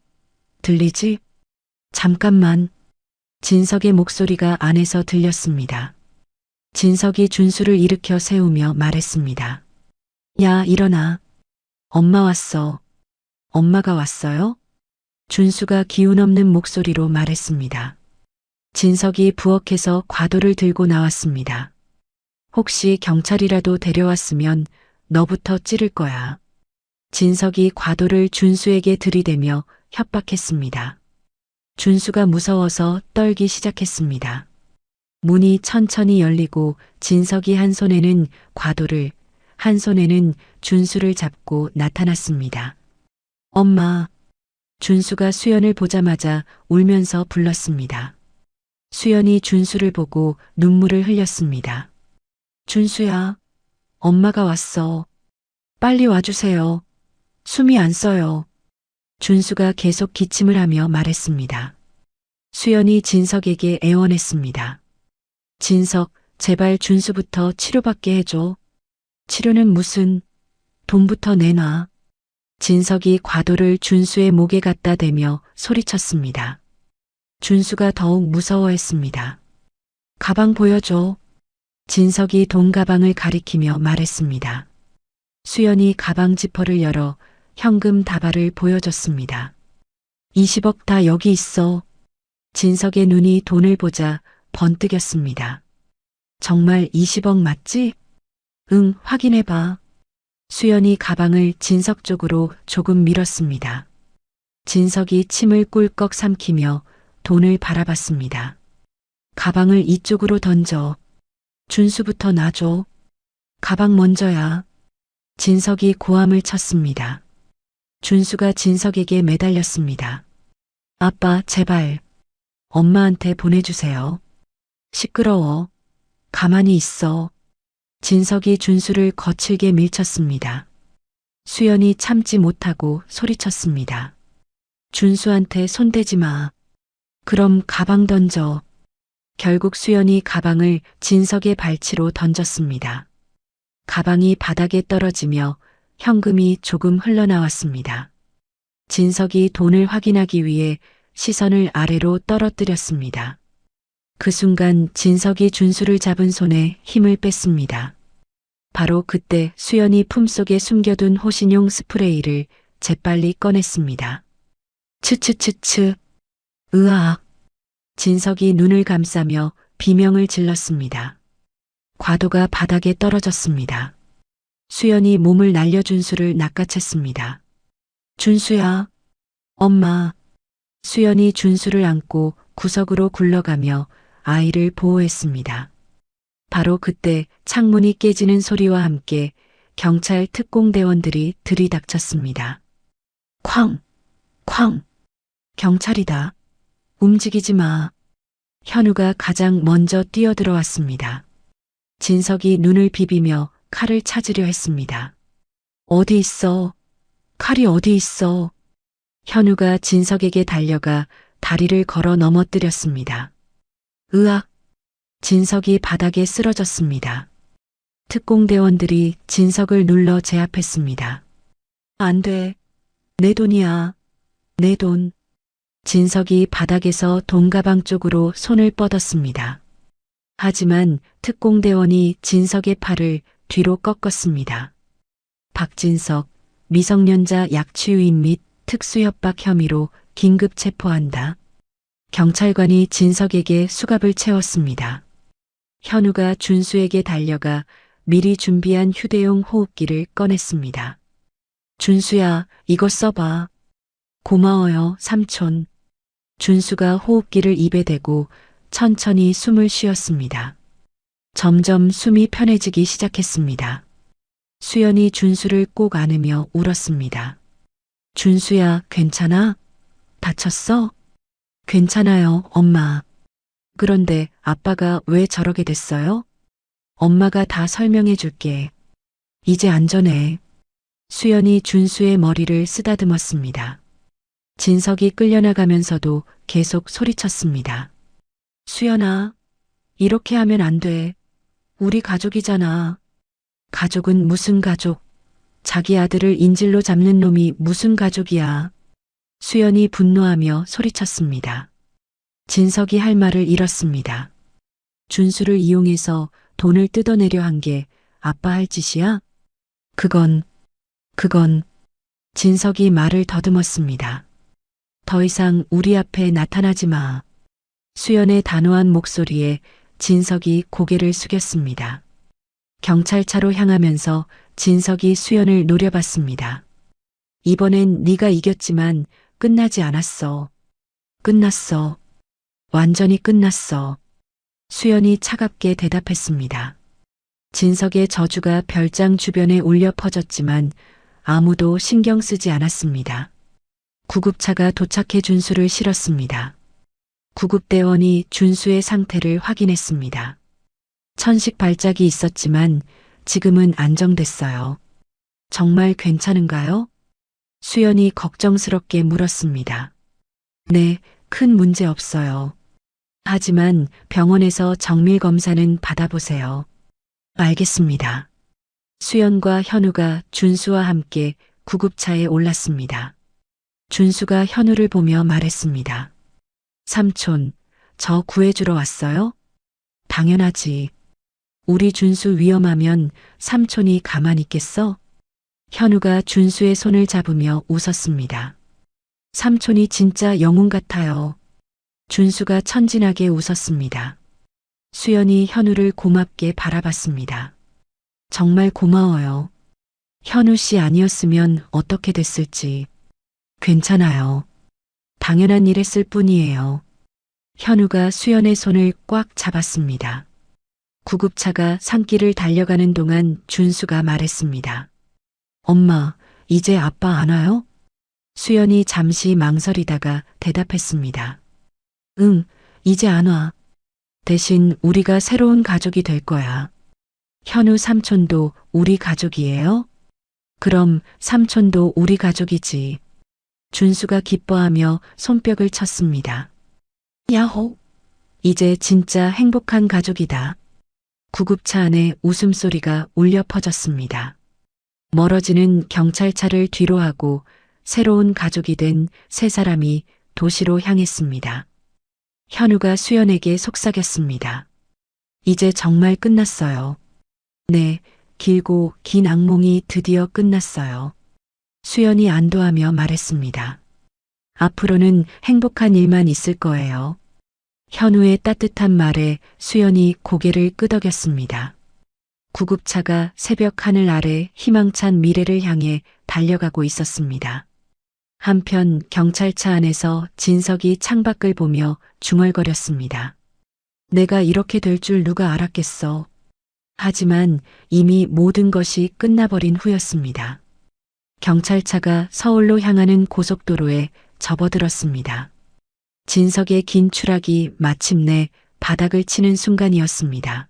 들리지? 잠깐만. 진석의 목소리가 안에서 들렸습니다. 진석이 준수를 일으켜 세우며 말했습니다. 야, 일어나. 엄마 왔어. 엄마가 왔어요? 준수가 기운 없는 목소리로 말했습니다. 진석이 부엌에서 과도를 들고 나왔습니다. 혹시 경찰이라도 데려왔으면 너부터 찌를 거야. 진석이 과도를 준수에게 들이대며 협박했습니다. 준수가 무서워서 떨기 시작했습니다. 문이 천천히 열리고 진석이 한 손에는 과도를, 한 손에는 준수를 잡고 나타났습니다. 엄마. 준수가 수연을 보자마자 울면서 불렀습니다. 수연이 준수를 보고 눈물을 흘렸습니다. 준수야, 엄마가 왔어. 빨리 와주세요. 숨이 안 써요. 준수가 계속 기침을 하며 말했습니다. 수연이 진석에게 애원했습니다. 진석, 제발 준수부터 치료받게 해줘. 치료는 무슨, 돈부터 내놔. 진석이 과도를 준수의 목에 갖다 대며 소리쳤습니다. 준수가 더욱 무서워했습니다. 가방 보여줘. 진석이 돈 가방을 가리키며 말했습니다. 수연이 가방 지퍼를 열어 현금 다발을 보여줬습니다. 20억 다 여기 있어. 진석의 눈이 돈을 보자 번뜩였습니다. 정말 20억 맞지? 응, 확인해봐. 수연이 가방을 진석 쪽으로 조금 밀었습니다. 진석이 침을 꿀꺽 삼키며 돈을 바라봤습니다. 가방을 이쪽으로 던져. 준수부터 놔줘. 가방 먼저야. 진석이 고함을 쳤습니다. 준수가 진석에게 매달렸습니다. 아빠, 제발. 엄마한테 보내주세요. 시끄러워. 가만히 있어. 진석이 준수를 거칠게 밀쳤습니다. 수연이 참지 못하고 소리쳤습니다. 준수한테 손대지 마. 그럼 가방 던져. 결국 수연이 가방을 진석의 발치로 던졌습니다. 가방이 바닥에 떨어지며 현금이 조금 흘러나왔습니다. 진석이 돈을 확인하기 위해 시선을 아래로 떨어뜨렸습니다. 그 순간 진석이 준수를 잡은 손에 힘을 뺐습니다. 바로 그때 수연이 품속에 숨겨둔 호신용 스프레이를 재빨리 꺼냈습니다. 츠츠츠츠. 으악. 진석이 눈을 감싸며 비명을 질렀습니다. 과도가 바닥에 떨어졌습니다. 수연이 몸을 날려 준수를 낚아챘습니다. 준수야. 엄마. 수연이 준수를 안고 구석으로 굴러가며 아이를 보호했습니다. 바로 그때 창문이 깨지는 소리와 함께 경찰 특공대원들이 들이닥쳤습니다. 쾅! 쾅! 경찰이다. 움직이지 마. 현우가 가장 먼저 뛰어들어왔습니다. 진석이 눈을 비비며 칼을 찾으려 했습니다. 어디 있어? 칼이 어디 있어? 현우가 진석에게 달려가 다리를 걸어 넘어뜨렸습니다. 으악! 진석이 바닥에 쓰러졌습니다. 특공대원들이 진석을 눌러 제압했습니다. 안 돼. 내 돈이야. 내 돈. 진석이 바닥에서 돈가방 쪽으로 손을 뻗었습니다. 하지만 특공대원이 진석의 팔을 뒤로 꺾었습니다. 박진석, 미성년자 약취유인 및 특수협박 혐의로 긴급 체포한다. 경찰관이 진석에게 수갑을 채웠습니다. 현우가 준수에게 달려가 미리 준비한 휴대용 호흡기를 꺼냈습니다. 준수야, 이거 써봐. 고마워요, 삼촌. 준수가 호흡기를 입에 대고 천천히 숨을 쉬었습니다. 점점 숨이 편해지기 시작했습니다. 수연이 준수를 꼭 안으며 울었습니다. 준수야, 괜찮아? 다쳤어? 괜찮아요, 엄마. 그런데 아빠가 왜 저러게 됐어요? 엄마가 다 설명해 줄게. 이제 안전해. 수연이 준수의 머리를 쓰다듬었습니다. 진석이 끌려나가면서도 계속 소리쳤습니다. 수연아, 이렇게 하면 안 돼. 우리 가족이잖아. 가족은 무슨 가족? 자기 아들을 인질로 잡는 놈이 무슨 가족이야. 수연이 분노하며 소리쳤습니다. 진석이 할 말을 잃었습니다. 준수를 이용해서 돈을 뜯어내려 한 게 아빠 할 짓이야? 그건 진석이 말을 더듬었습니다. 더 이상 우리 앞에 나타나지 마. 수연의 단호한 목소리에 진석이 고개를 숙였습니다. 경찰차로 향하면서 진석이 수연을 노려봤습니다. 이번엔 네가 이겼지만 끝나지 않았어. 끝났어. 완전히 끝났어. 수연이 차갑게 대답했습니다. 진석의 저주가 별장 주변에 울려 퍼졌지만 아무도 신경 쓰지 않았습니다. 구급차가 도착해 준수를 실었습니다. 구급대원이 준수의 상태를 확인했습니다. 천식 발작이 있었지만 지금은 안정됐어요. 정말 괜찮은가요? 수연이 걱정스럽게 물었습니다. 네, 큰 문제 없어요. 하지만 병원에서 정밀 검사는 받아보세요. 알겠습니다. 수연과 현우가 준수와 함께 구급차에 올랐습니다. 준수가 현우를 보며 말했습니다. 삼촌, 저 구해주러 왔어요? 당연하지. 우리 준수 위험하면 삼촌이 가만히 있겠어? 현우가 준수의 손을 잡으며 웃었습니다. 삼촌이 진짜 영웅 같아요. 준수가 천진하게 웃었습니다. 수연이 현우를 고맙게 바라봤습니다. 정말 고마워요. 현우 씨 아니었으면 어떻게 됐을지. 괜찮아요. 당연한 일 했을 뿐이에요. 현우가 수연의 손을 꽉 잡았습니다. 구급차가 산길을 달려가는 동안 준수가 말했습니다. 엄마, 이제 아빠 안 와요? 수연이 잠시 망설이다가 대답했습니다. 응, 이제 안 와. 대신 우리가 새로운 가족이 될 거야. 현우 삼촌도 우리 가족이에요? 그럼 삼촌도 우리 가족이지. 준수가 기뻐하며 손뼉을 쳤습니다. 야호! 이제 진짜 행복한 가족이다. 구급차 안에 웃음소리가 울려 퍼졌습니다. 멀어지는 경찰차를 뒤로하고 새로운 가족이 된 세 사람이 도시로 향했습니다. 현우가 수연에게 속삭였습니다. 이제 정말 끝났어요. 네, 길고 긴 악몽이 드디어 끝났어요. 수연이 안도하며 말했습니다. 앞으로는 행복한 일만 있을 거예요. 현우의 따뜻한 말에 수연이 고개를 끄덕였습니다. 구급차가 새벽 하늘 아래 희망찬 미래를 향해 달려가고 있었습니다. 한편 경찰차 안에서 진석이 창밖을 보며 중얼거렸습니다. 내가 이렇게 될 줄 누가 알았겠어. 하지만 이미 모든 것이 끝나버린 후였습니다. 경찰차가 서울로 향하는 고속도로에 접어들었습니다. 진석의 긴 추락이 마침내 바닥을 치는 순간이었습니다.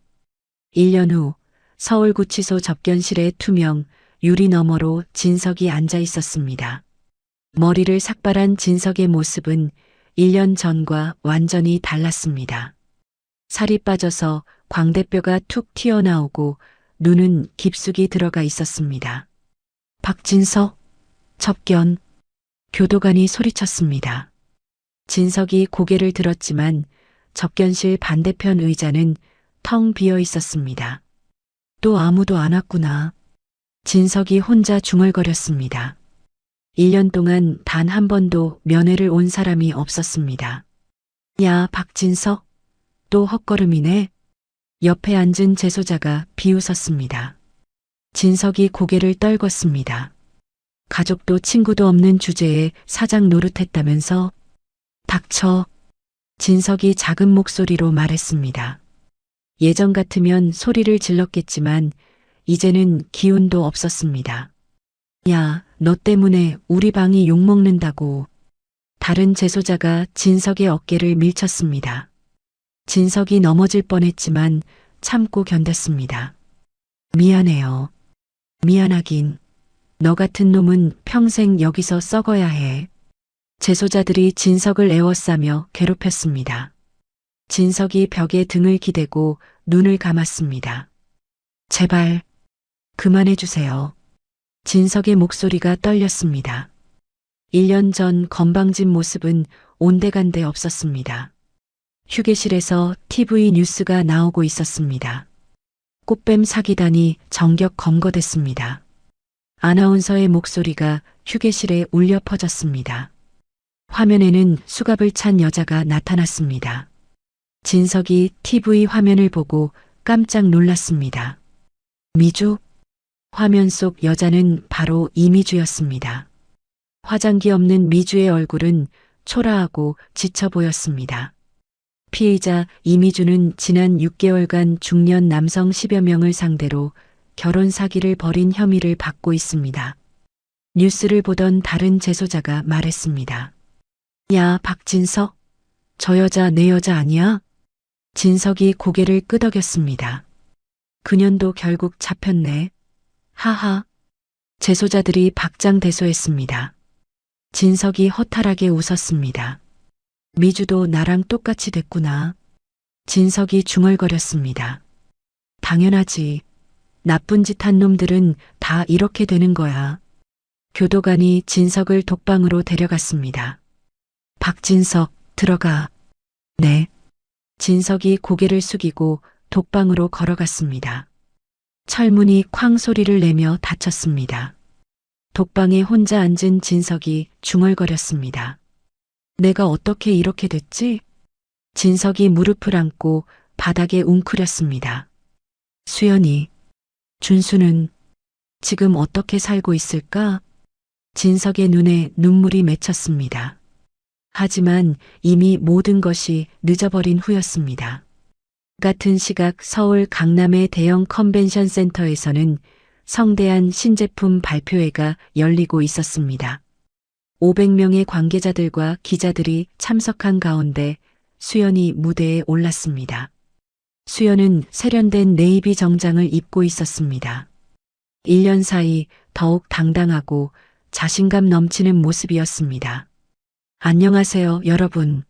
1년 후 서울구치소 접견실의 투명 유리 너머로 진석이 앉아 있었습니다. 머리를 삭발한 진석의 모습은 1년 전과 완전히 달랐습니다. 살이 빠져서 광대뼈가 툭 튀어나오고 눈은 깊숙이 들어가 있었습니다. 박진석, 접견, 교도관이 소리쳤습니다. 진석이 고개를 들었지만 접견실 반대편 의자는 텅 비어 있었습니다. 또 아무도 안 왔구나. 진석이 혼자 중얼거렸습니다. 1년 동안 단 한 번도 면회를 온 사람이 없었습니다. 야, 박진석, 또 헛걸음이네. 옆에 앉은 재소자가 비웃었습니다. 진석이 고개를 떨궜습니다. 가족도 친구도 없는 주제에 사장 노릇했다면서? 닥쳐. 진석이 작은 목소리로 말했습니다. 예전 같으면 소리를 질렀겠지만 이제는 기운도 없었습니다. 야, 너 때문에 우리 방이 욕먹는다고. 다른 재소자가 진석의 어깨를 밀쳤습니다. 진석이 넘어질 뻔했지만 참고 견뎠습니다. 미안해요. 미안하긴. 너 같은 놈은 평생 여기서 썩어야 해. 재소자들이 진석을 에워싸며 괴롭혔습니다. 진석이 벽에 등을 기대고 눈을 감았습니다. 제발, 그만해 주세요. 진석의 목소리가 떨렸습니다. 1년 전 건방진 모습은 온데간데 없었습니다. 휴게실에서 TV 뉴스가 나오고 있었습니다. 꽃뱀 사기단이 전격 검거됐습니다. 아나운서의 목소리가 휴게실에 울려 퍼졌습니다. 화면에는 수갑을 찬 여자가 나타났습니다. 진석이 TV 화면을 보고 깜짝 놀랐습니다. 미주? 화면 속 여자는 바로 이미주였습니다. 화장기 없는 미주의 얼굴은 초라하고 지쳐 보였습니다. 피의자 이미주는 지난 6개월간 중년 남성 10여 명을 상대로 결혼 사기를 벌인 혐의를 받고 있습니다. 뉴스를 보던 다른 재소자가 말했습니다. 야, 박진석. 저 여자 내 여자 아니야? 진석이 고개를 끄덕였습니다. 그년도 결국 잡혔네. 하하. 재소자들이 박장대소했습니다. 진석이 허탈하게 웃었습니다. 미주도 나랑 똑같이 됐구나. 진석이 중얼거렸습니다. 당연하지. 나쁜 짓 한 놈들은 다 이렇게 되는 거야. 교도관이 진석을 독방으로 데려갔습니다. 박진석, 들어가. 네. 진석이 고개를 숙이고 독방으로 걸어갔습니다. 철문이 쾅 소리를 내며 닫혔습니다. 독방에 혼자 앉은 진석이 중얼거렸습니다. 내가 어떻게 이렇게 됐지? 진석이 무릎을 안고 바닥에 웅크렸습니다. 수연이, 준수는 지금 어떻게 살고 있을까? 진석의 눈에 눈물이 맺혔습니다. 하지만 이미 모든 것이 늦어버린 후였습니다. 같은 시각 서울 강남의 대형 컨벤션 센터에서는 성대한 신제품 발표회가 열리고 있었습니다. 500명의 관계자들과 기자들이 참석한 가운데 수연이 무대에 올랐습니다. 수연은 세련된 네이비 정장을 입고 있었습니다. 1년 사이 더욱 당당하고 자신감 넘치는 모습이었습니다. 안녕하세요, 여러분.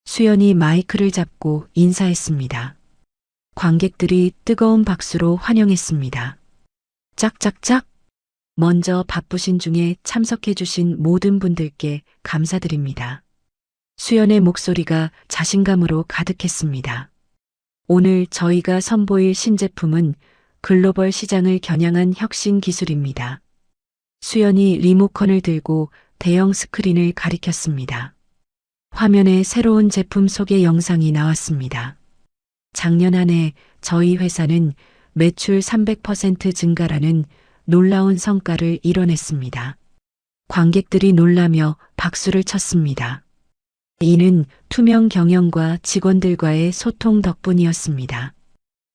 수연이 마이크를 잡고 인사했습니다. 관객들이 뜨거운 박수로 환영했습니다. 짝짝짝. 먼저 바쁘신 중에 참석해주신 모든 분들께 감사드립니다. 수연의 목소리가 자신감으로 가득했습니다. 오늘 저희가 선보일 신제품은 글로벌 시장을 겨냥한 혁신 기술입니다. 수연이 리모컨을 들고 대형 스크린을 가리켰습니다. 화면에 새로운 제품 소개 영상이 나왔습니다. 작년 한 해 저희 회사는 매출 300% 증가라는 놀라운 성과를 이뤄냈습니다. 관객들이 놀라며 박수를 쳤습니다. 이는 투명 경영과 직원들과의 소통 덕분이었습니다.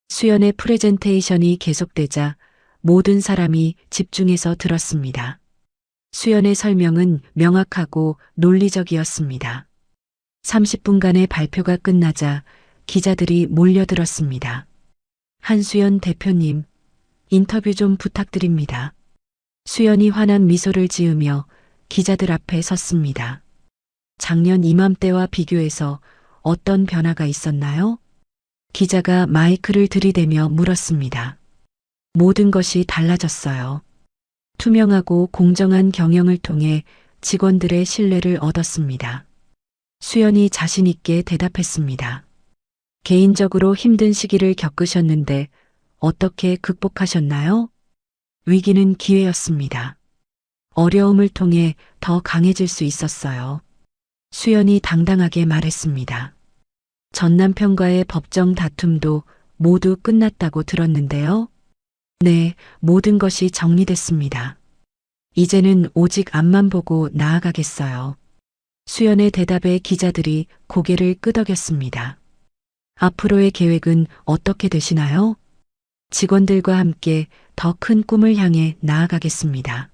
수연의 프레젠테이션이 계속되자 모든 사람이 집중해서 들었습니다. 수연의 설명은 명확하고 논리적이었습니다. 30분간의 발표가 끝나자 기자들이 몰려들었습니다. 한수연 대표님, 인터뷰 좀 부탁드립니다. 수연이 환한 미소를 지으며 기자들 앞에 섰습니다. 작년 이맘때와 비교해서 어떤 변화가 있었나요? 기자가 마이크를 들이대며 물었습니다. 모든 것이 달라졌어요. 투명하고 공정한 경영을 통해 직원들의 신뢰를 얻었습니다. 수연이 자신 있게 대답했습니다. 개인적으로 힘든 시기를 겪으셨는데 어떻게 극복하셨나요? 위기는 기회였습니다. 어려움을 통해 더 강해질 수 있었어요. 수연이 당당하게 말했습니다. 전 남편과의 법정 다툼도 모두 끝났다고 들었는데요. 네, 모든 것이 정리됐습니다. 이제는 오직 앞만 보고 나아가겠어요. 수연의 대답에 기자들이 고개를 끄덕였습니다. 앞으로의 계획은 어떻게 되시나요? 직원들과 함께 더 큰 꿈을 향해 나아가겠습니다.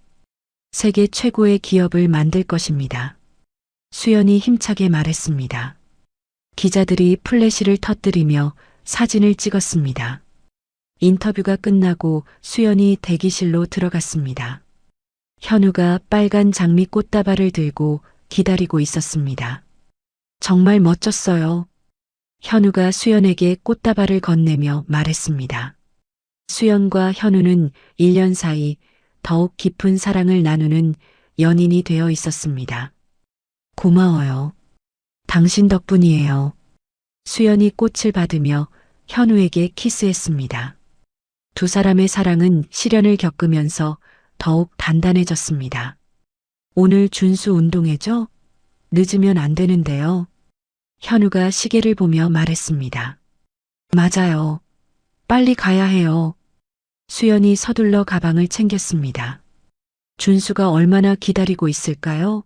세계 최고의 기업을 만들 것입니다. 수연이 힘차게 말했습니다. 기자들이 플래시를 터뜨리며 사진을 찍었습니다. 인터뷰가 끝나고 수연이 대기실로 들어갔습니다. 현우가 빨간 장미 꽃다발을 들고 기다리고 있었습니다. 정말 멋졌어요. 현우가 수연에게 꽃다발을 건네며 말했습니다. 수연과 현우는 1년 사이 더욱 깊은 사랑을 나누는 연인이 되어 있었습니다. 고마워요. 당신 덕분이에요. 수연이 꽃을 받으며 현우에게 키스했습니다. 두 사람의 사랑은 시련을 겪으면서 더욱 단단해졌습니다. 오늘 준수 운동회죠? 늦으면 안 되는데요. 현우가 시계를 보며 말했습니다. 맞아요. 빨리 가야 해요. 수연이 서둘러 가방을 챙겼습니다. 준수가 얼마나 기다리고 있을까요?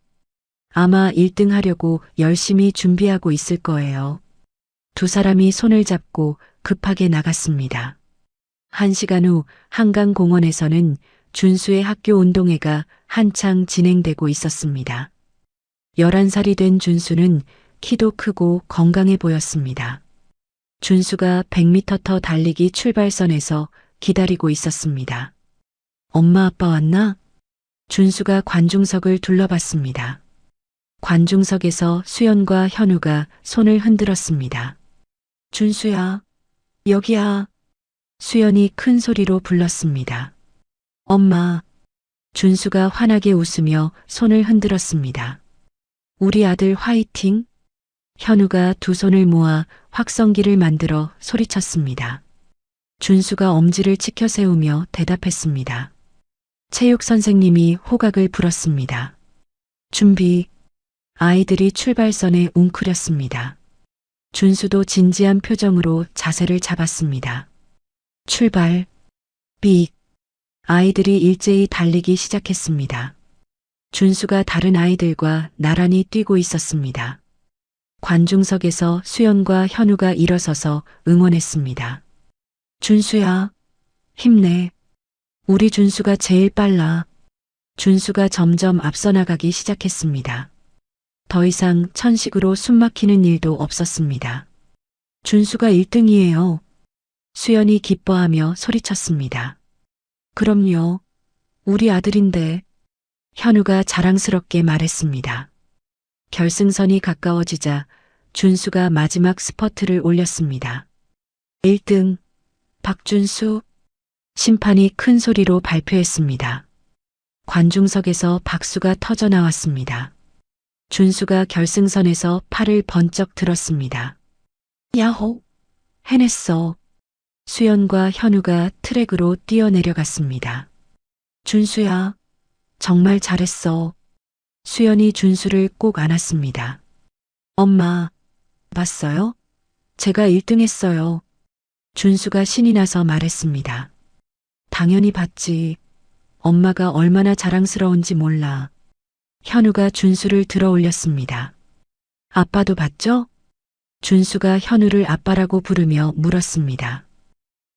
아마 1등 하려고 열심히 준비하고 있을 거예요. 두 사람이 손을 잡고 급하게 나갔습니다. 1시간 후 한강공원에서는 준수의 학교 운동회가 한창 진행되고 있었습니다. 11살이 된 준수는 키도 크고 건강해 보였습니다. 준수가 100m 터 달리기 출발선에서 기다리고 있었습니다. 엄마 아빠 왔나? 준수가 관중석을 둘러봤습니다. 관중석에서 수연과 현우가 손을 흔들었습니다. 준수야, 여기야. 수연이 큰 소리로 불렀습니다. 엄마. 준수가 환하게 웃으며 손을 흔들었습니다. 우리 아들 화이팅! 현우가 두 손을 모아 확성기를 만들어 소리쳤습니다. 준수가 엄지를 치켜 세우며 대답했습니다. 체육 선생님이 호각을 불었습니다. 준비. 아이들이 출발선에 웅크렸습니다. 준수도 진지한 표정으로 자세를 잡았습니다. 출발. 빅. 아이들이 일제히 달리기 시작했습니다. 준수가 다른 아이들과 나란히 뛰고 있었습니다. 관중석에서 수연과 현우가 일어서서 응원했습니다. 준수야, 힘내. 우리 준수가 제일 빨라. 준수가 점점 앞서 나가기 시작했습니다. 더 이상 천식으로 숨막히는 일도 없었습니다. 준수가 1등이에요. 수연이 기뻐하며 소리쳤습니다. 그럼요. 우리 아들인데. 현우가 자랑스럽게 말했습니다. 결승선이 가까워지자 준수가 마지막 스퍼트를 올렸습니다. 1등, 박준수. 심판이 큰 소리로 발표했습니다. 관중석에서 박수가 터져 나왔습니다. 준수가 결승선에서 팔을 번쩍 들었습니다. 야호! 해냈어. 수연과 현우가 트랙으로 뛰어내려갔습니다. 준수야, 정말 잘했어. 수연이 준수를 꼭 안았습니다. 엄마, 봤어요? 제가 1등 했어요. 준수가 신이 나서 말했습니다. 당연히 봤지. 엄마가 얼마나 자랑스러운지 몰라. 현우가 준수를 들어 올렸습니다. 아빠도 봤죠? 준수가 현우를 아빠라고 부르며 물었습니다.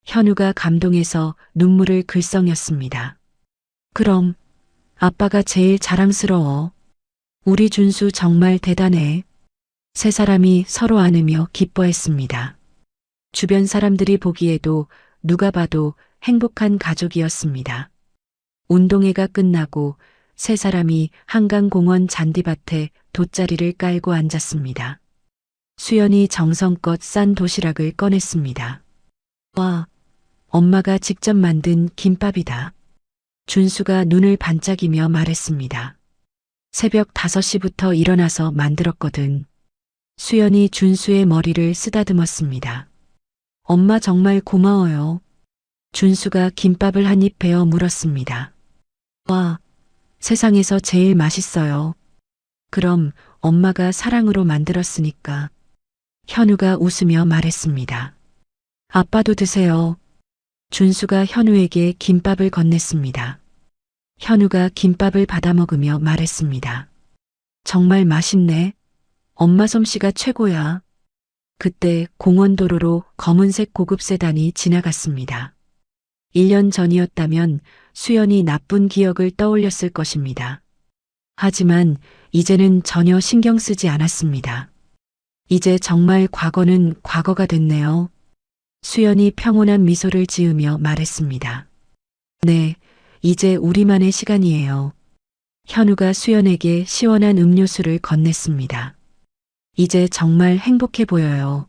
현우가 감동해서 눈물을 글썽였습니다. 그럼 아빠가 제일 자랑스러워. 우리 준수 정말 대단해. 세 사람이 서로 안으며 기뻐했습니다. 주변 사람들이 보기에도 누가 봐도 행복한 가족이었습니다. 운동회가 끝나고 세 사람이 한강공원 잔디밭에 돗자리를 깔고 앉았습니다. 수연이 정성껏 싼 도시락을 꺼냈습니다. 와, 엄마가 직접 만든 김밥이다. 준수가 눈을 반짝이며 말했습니다. 새벽 5시부터 일어나서 만들었거든. 수연이 준수의 머리를 쓰다듬었습니다. 엄마 정말 고마워요. 준수가 김밥을 한 입 베어 물었습니다. 와, 세상에서 제일 맛있어요. 그럼 엄마가 사랑으로 만들었으니까. 현우가 웃으며 말했습니다. 아빠도 드세요. 준수가 현우에게 김밥을 건넸습니다. 현우가 김밥을 받아 먹으며 말했습니다. 정말 맛있네. 엄마 솜씨가 최고야. 그때 공원 도로로 검은색 고급 세단이 지나갔습니다. 1년 전이었다면 수연이 나쁜 기억을 떠올렸을 것입니다. 하지만 이제는 전혀 신경 쓰지 않았습니다. 이제 정말 과거는 과거가 됐네요. 수연이 평온한 미소를 지으며 말했습니다. 네, 이제 우리만의 시간이에요. 현우가 수연에게 시원한 음료수를 건넸습니다. 이제 정말 행복해 보여요.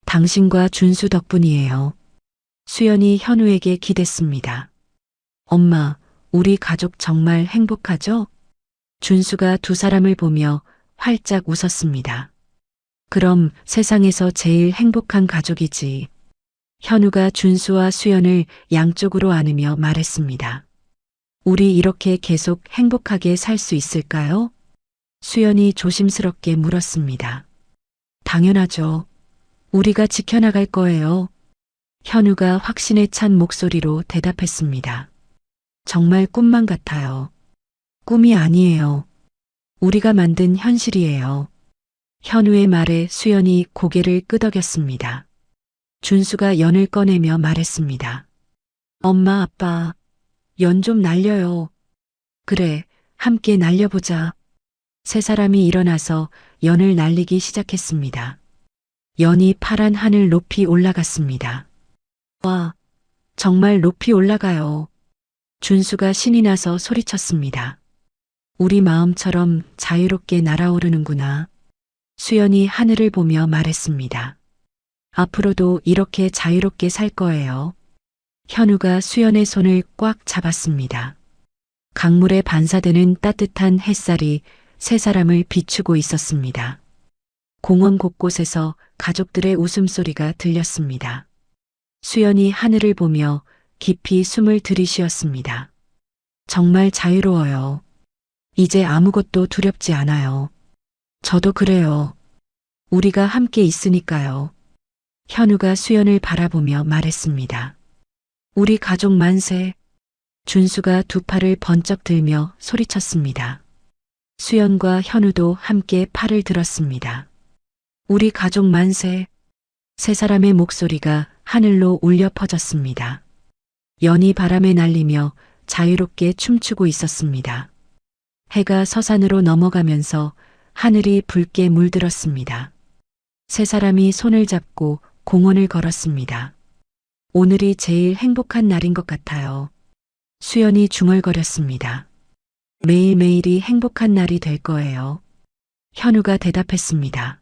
당신과 준수 덕분이에요. 수연이 현우에게 기댔습니다. 엄마, 우리 가족 정말 행복하죠? 준수가 두 사람을 보며 활짝 웃었습니다. 그럼 세상에서 제일 행복한 가족이지. 현우가 준수와 수연을 양쪽으로 안으며 말했습니다. 우리 이렇게 계속 행복하게 살 수 있을까요? 수연이 조심스럽게 물었습니다. 당연하죠. 우리가 지켜나갈 거예요. 현우가 확신에 찬 목소리로 대답했습니다. 정말 꿈만 같아요. 꿈이 아니에요. 우리가 만든 현실이에요. 현우의 말에 수연이 고개를 끄덕였습니다. 준수가 연을 꺼내며 말했습니다. 엄마, 아빠, 연 좀 날려요. 그래, 함께 날려보자. 세 사람이 일어나서 연을 날리기 시작했습니다. 연이 파란 하늘 높이 올라갔습니다. 와, 정말 높이 올라가요. 준수가 신이 나서 소리쳤습니다. 우리 마음처럼 자유롭게 날아오르는구나. 수연이 하늘을 보며 말했습니다. 앞으로도 이렇게 자유롭게 살 거예요. 현우가 수연의 손을 꽉 잡았습니다. 강물에 반사되는 따뜻한 햇살이 세 사람을 비추고 있었습니다. 공원 곳곳에서 가족들의 웃음소리가 들렸습니다. 수연이 하늘을 보며 깊이 숨을 들이쉬었습니다. 정말 자유로워요. 이제 아무것도 두렵지 않아요. 저도 그래요. 우리가 함께 있으니까요. 현우가 수연을 바라보며 말했습니다. 우리 가족 만세. 준수가 두 팔을 번쩍 들며 소리쳤습니다. 수연과 현우도 함께 팔을 들었습니다. 우리 가족 만세. 세 사람의 목소리가 하늘로 울려 퍼졌습니다. 연이 바람에 날리며 자유롭게 춤추고 있었습니다. 해가 서산으로 넘어가면서 하늘이 붉게 물들었습니다. 세 사람이 손을 잡고 공원을 걸었습니다. 오늘이 제일 행복한 날인 것 같아요. 수연이 중얼거렸습니다. 매일매일이 행복한 날이 될 거예요. 현우가 대답했습니다.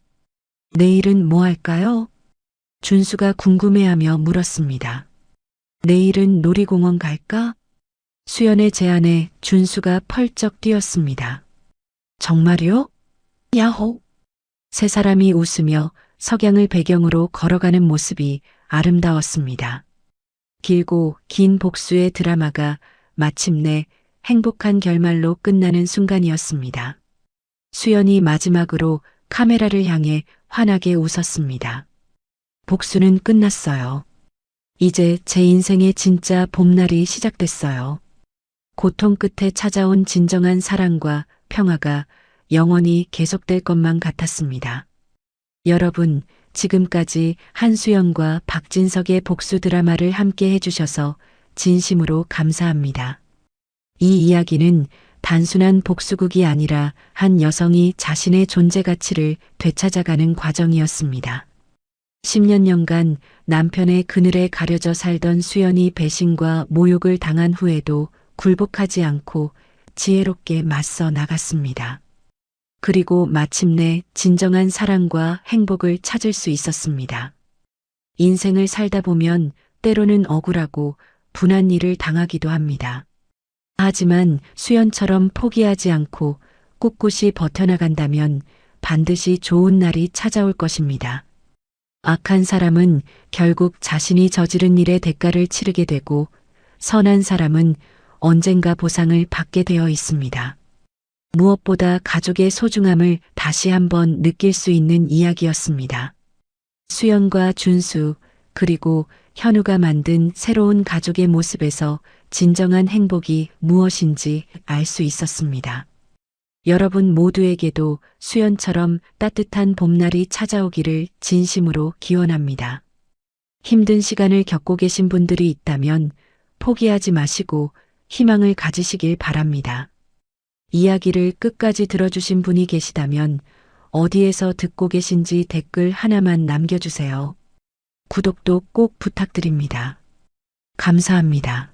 내일은 뭐 할까요? 준수가 궁금해하며 물었습니다. 내일은 놀이공원 갈까? 수연의 제안에 준수가 펄쩍 뛰었습니다. 정말요? 야호! 세 사람이 웃으며 석양을 배경으로 걸어가는 모습이 아름다웠습니다. 길고 긴 복수의 드라마가 마침내 행복한 결말로 끝나는 순간이었습니다. 수연이 마지막으로 카메라를 향해 환하게 웃었습니다. 복수는 끝났어요. 이제 제 인생의 진짜 봄날이 시작됐어요. 고통 끝에 찾아온 진정한 사랑과 평화가 영원히 계속될 것만 같았습니다. 여러분, 지금까지 한수연과 박진석의 복수 드라마를 함께 해주셔서 진심으로 감사합니다. 이 이야기는 단순한 복수극이 아니라 한 여성이 자신의 존재 가치를 되찾아가는 과정이었습니다. 10년간 남편의 그늘에 가려져 살던 수연이 배신과 모욕을 당한 후에도 굴복하지 않고 지혜롭게 맞서 나갔습니다. 그리고 마침내 진정한 사랑과 행복을 찾을 수 있었습니다. 인생을 살다 보면 때로는 억울하고 분한 일을 당하기도 합니다. 하지만 수연처럼 포기하지 않고 꿋꿋이 버텨나간다면 반드시 좋은 날이 찾아올 것입니다. 악한 사람은 결국 자신이 저지른 일의 대가를 치르게 되고 선한 사람은 언젠가 보상을 받게 되어 있습니다. 무엇보다 가족의 소중함을 다시 한번 느낄 수 있는 이야기였습니다. 수연과 준수 그리고 현우가 만든 새로운 가족의 모습에서 진정한 행복이 무엇인지 알 수 있었습니다. 여러분 모두에게도 수연처럼 따뜻한 봄날이 찾아오기를 진심으로 기원합니다. 힘든 시간을 겪고 계신 분들이 있다면 포기하지 마시고 희망을 가지시길 바랍니다. 이야기를 끝까지 들어주신 분이 계시다면 어디에서 듣고 계신지 댓글 하나만 남겨주세요. 구독도 꼭 부탁드립니다. 감사합니다.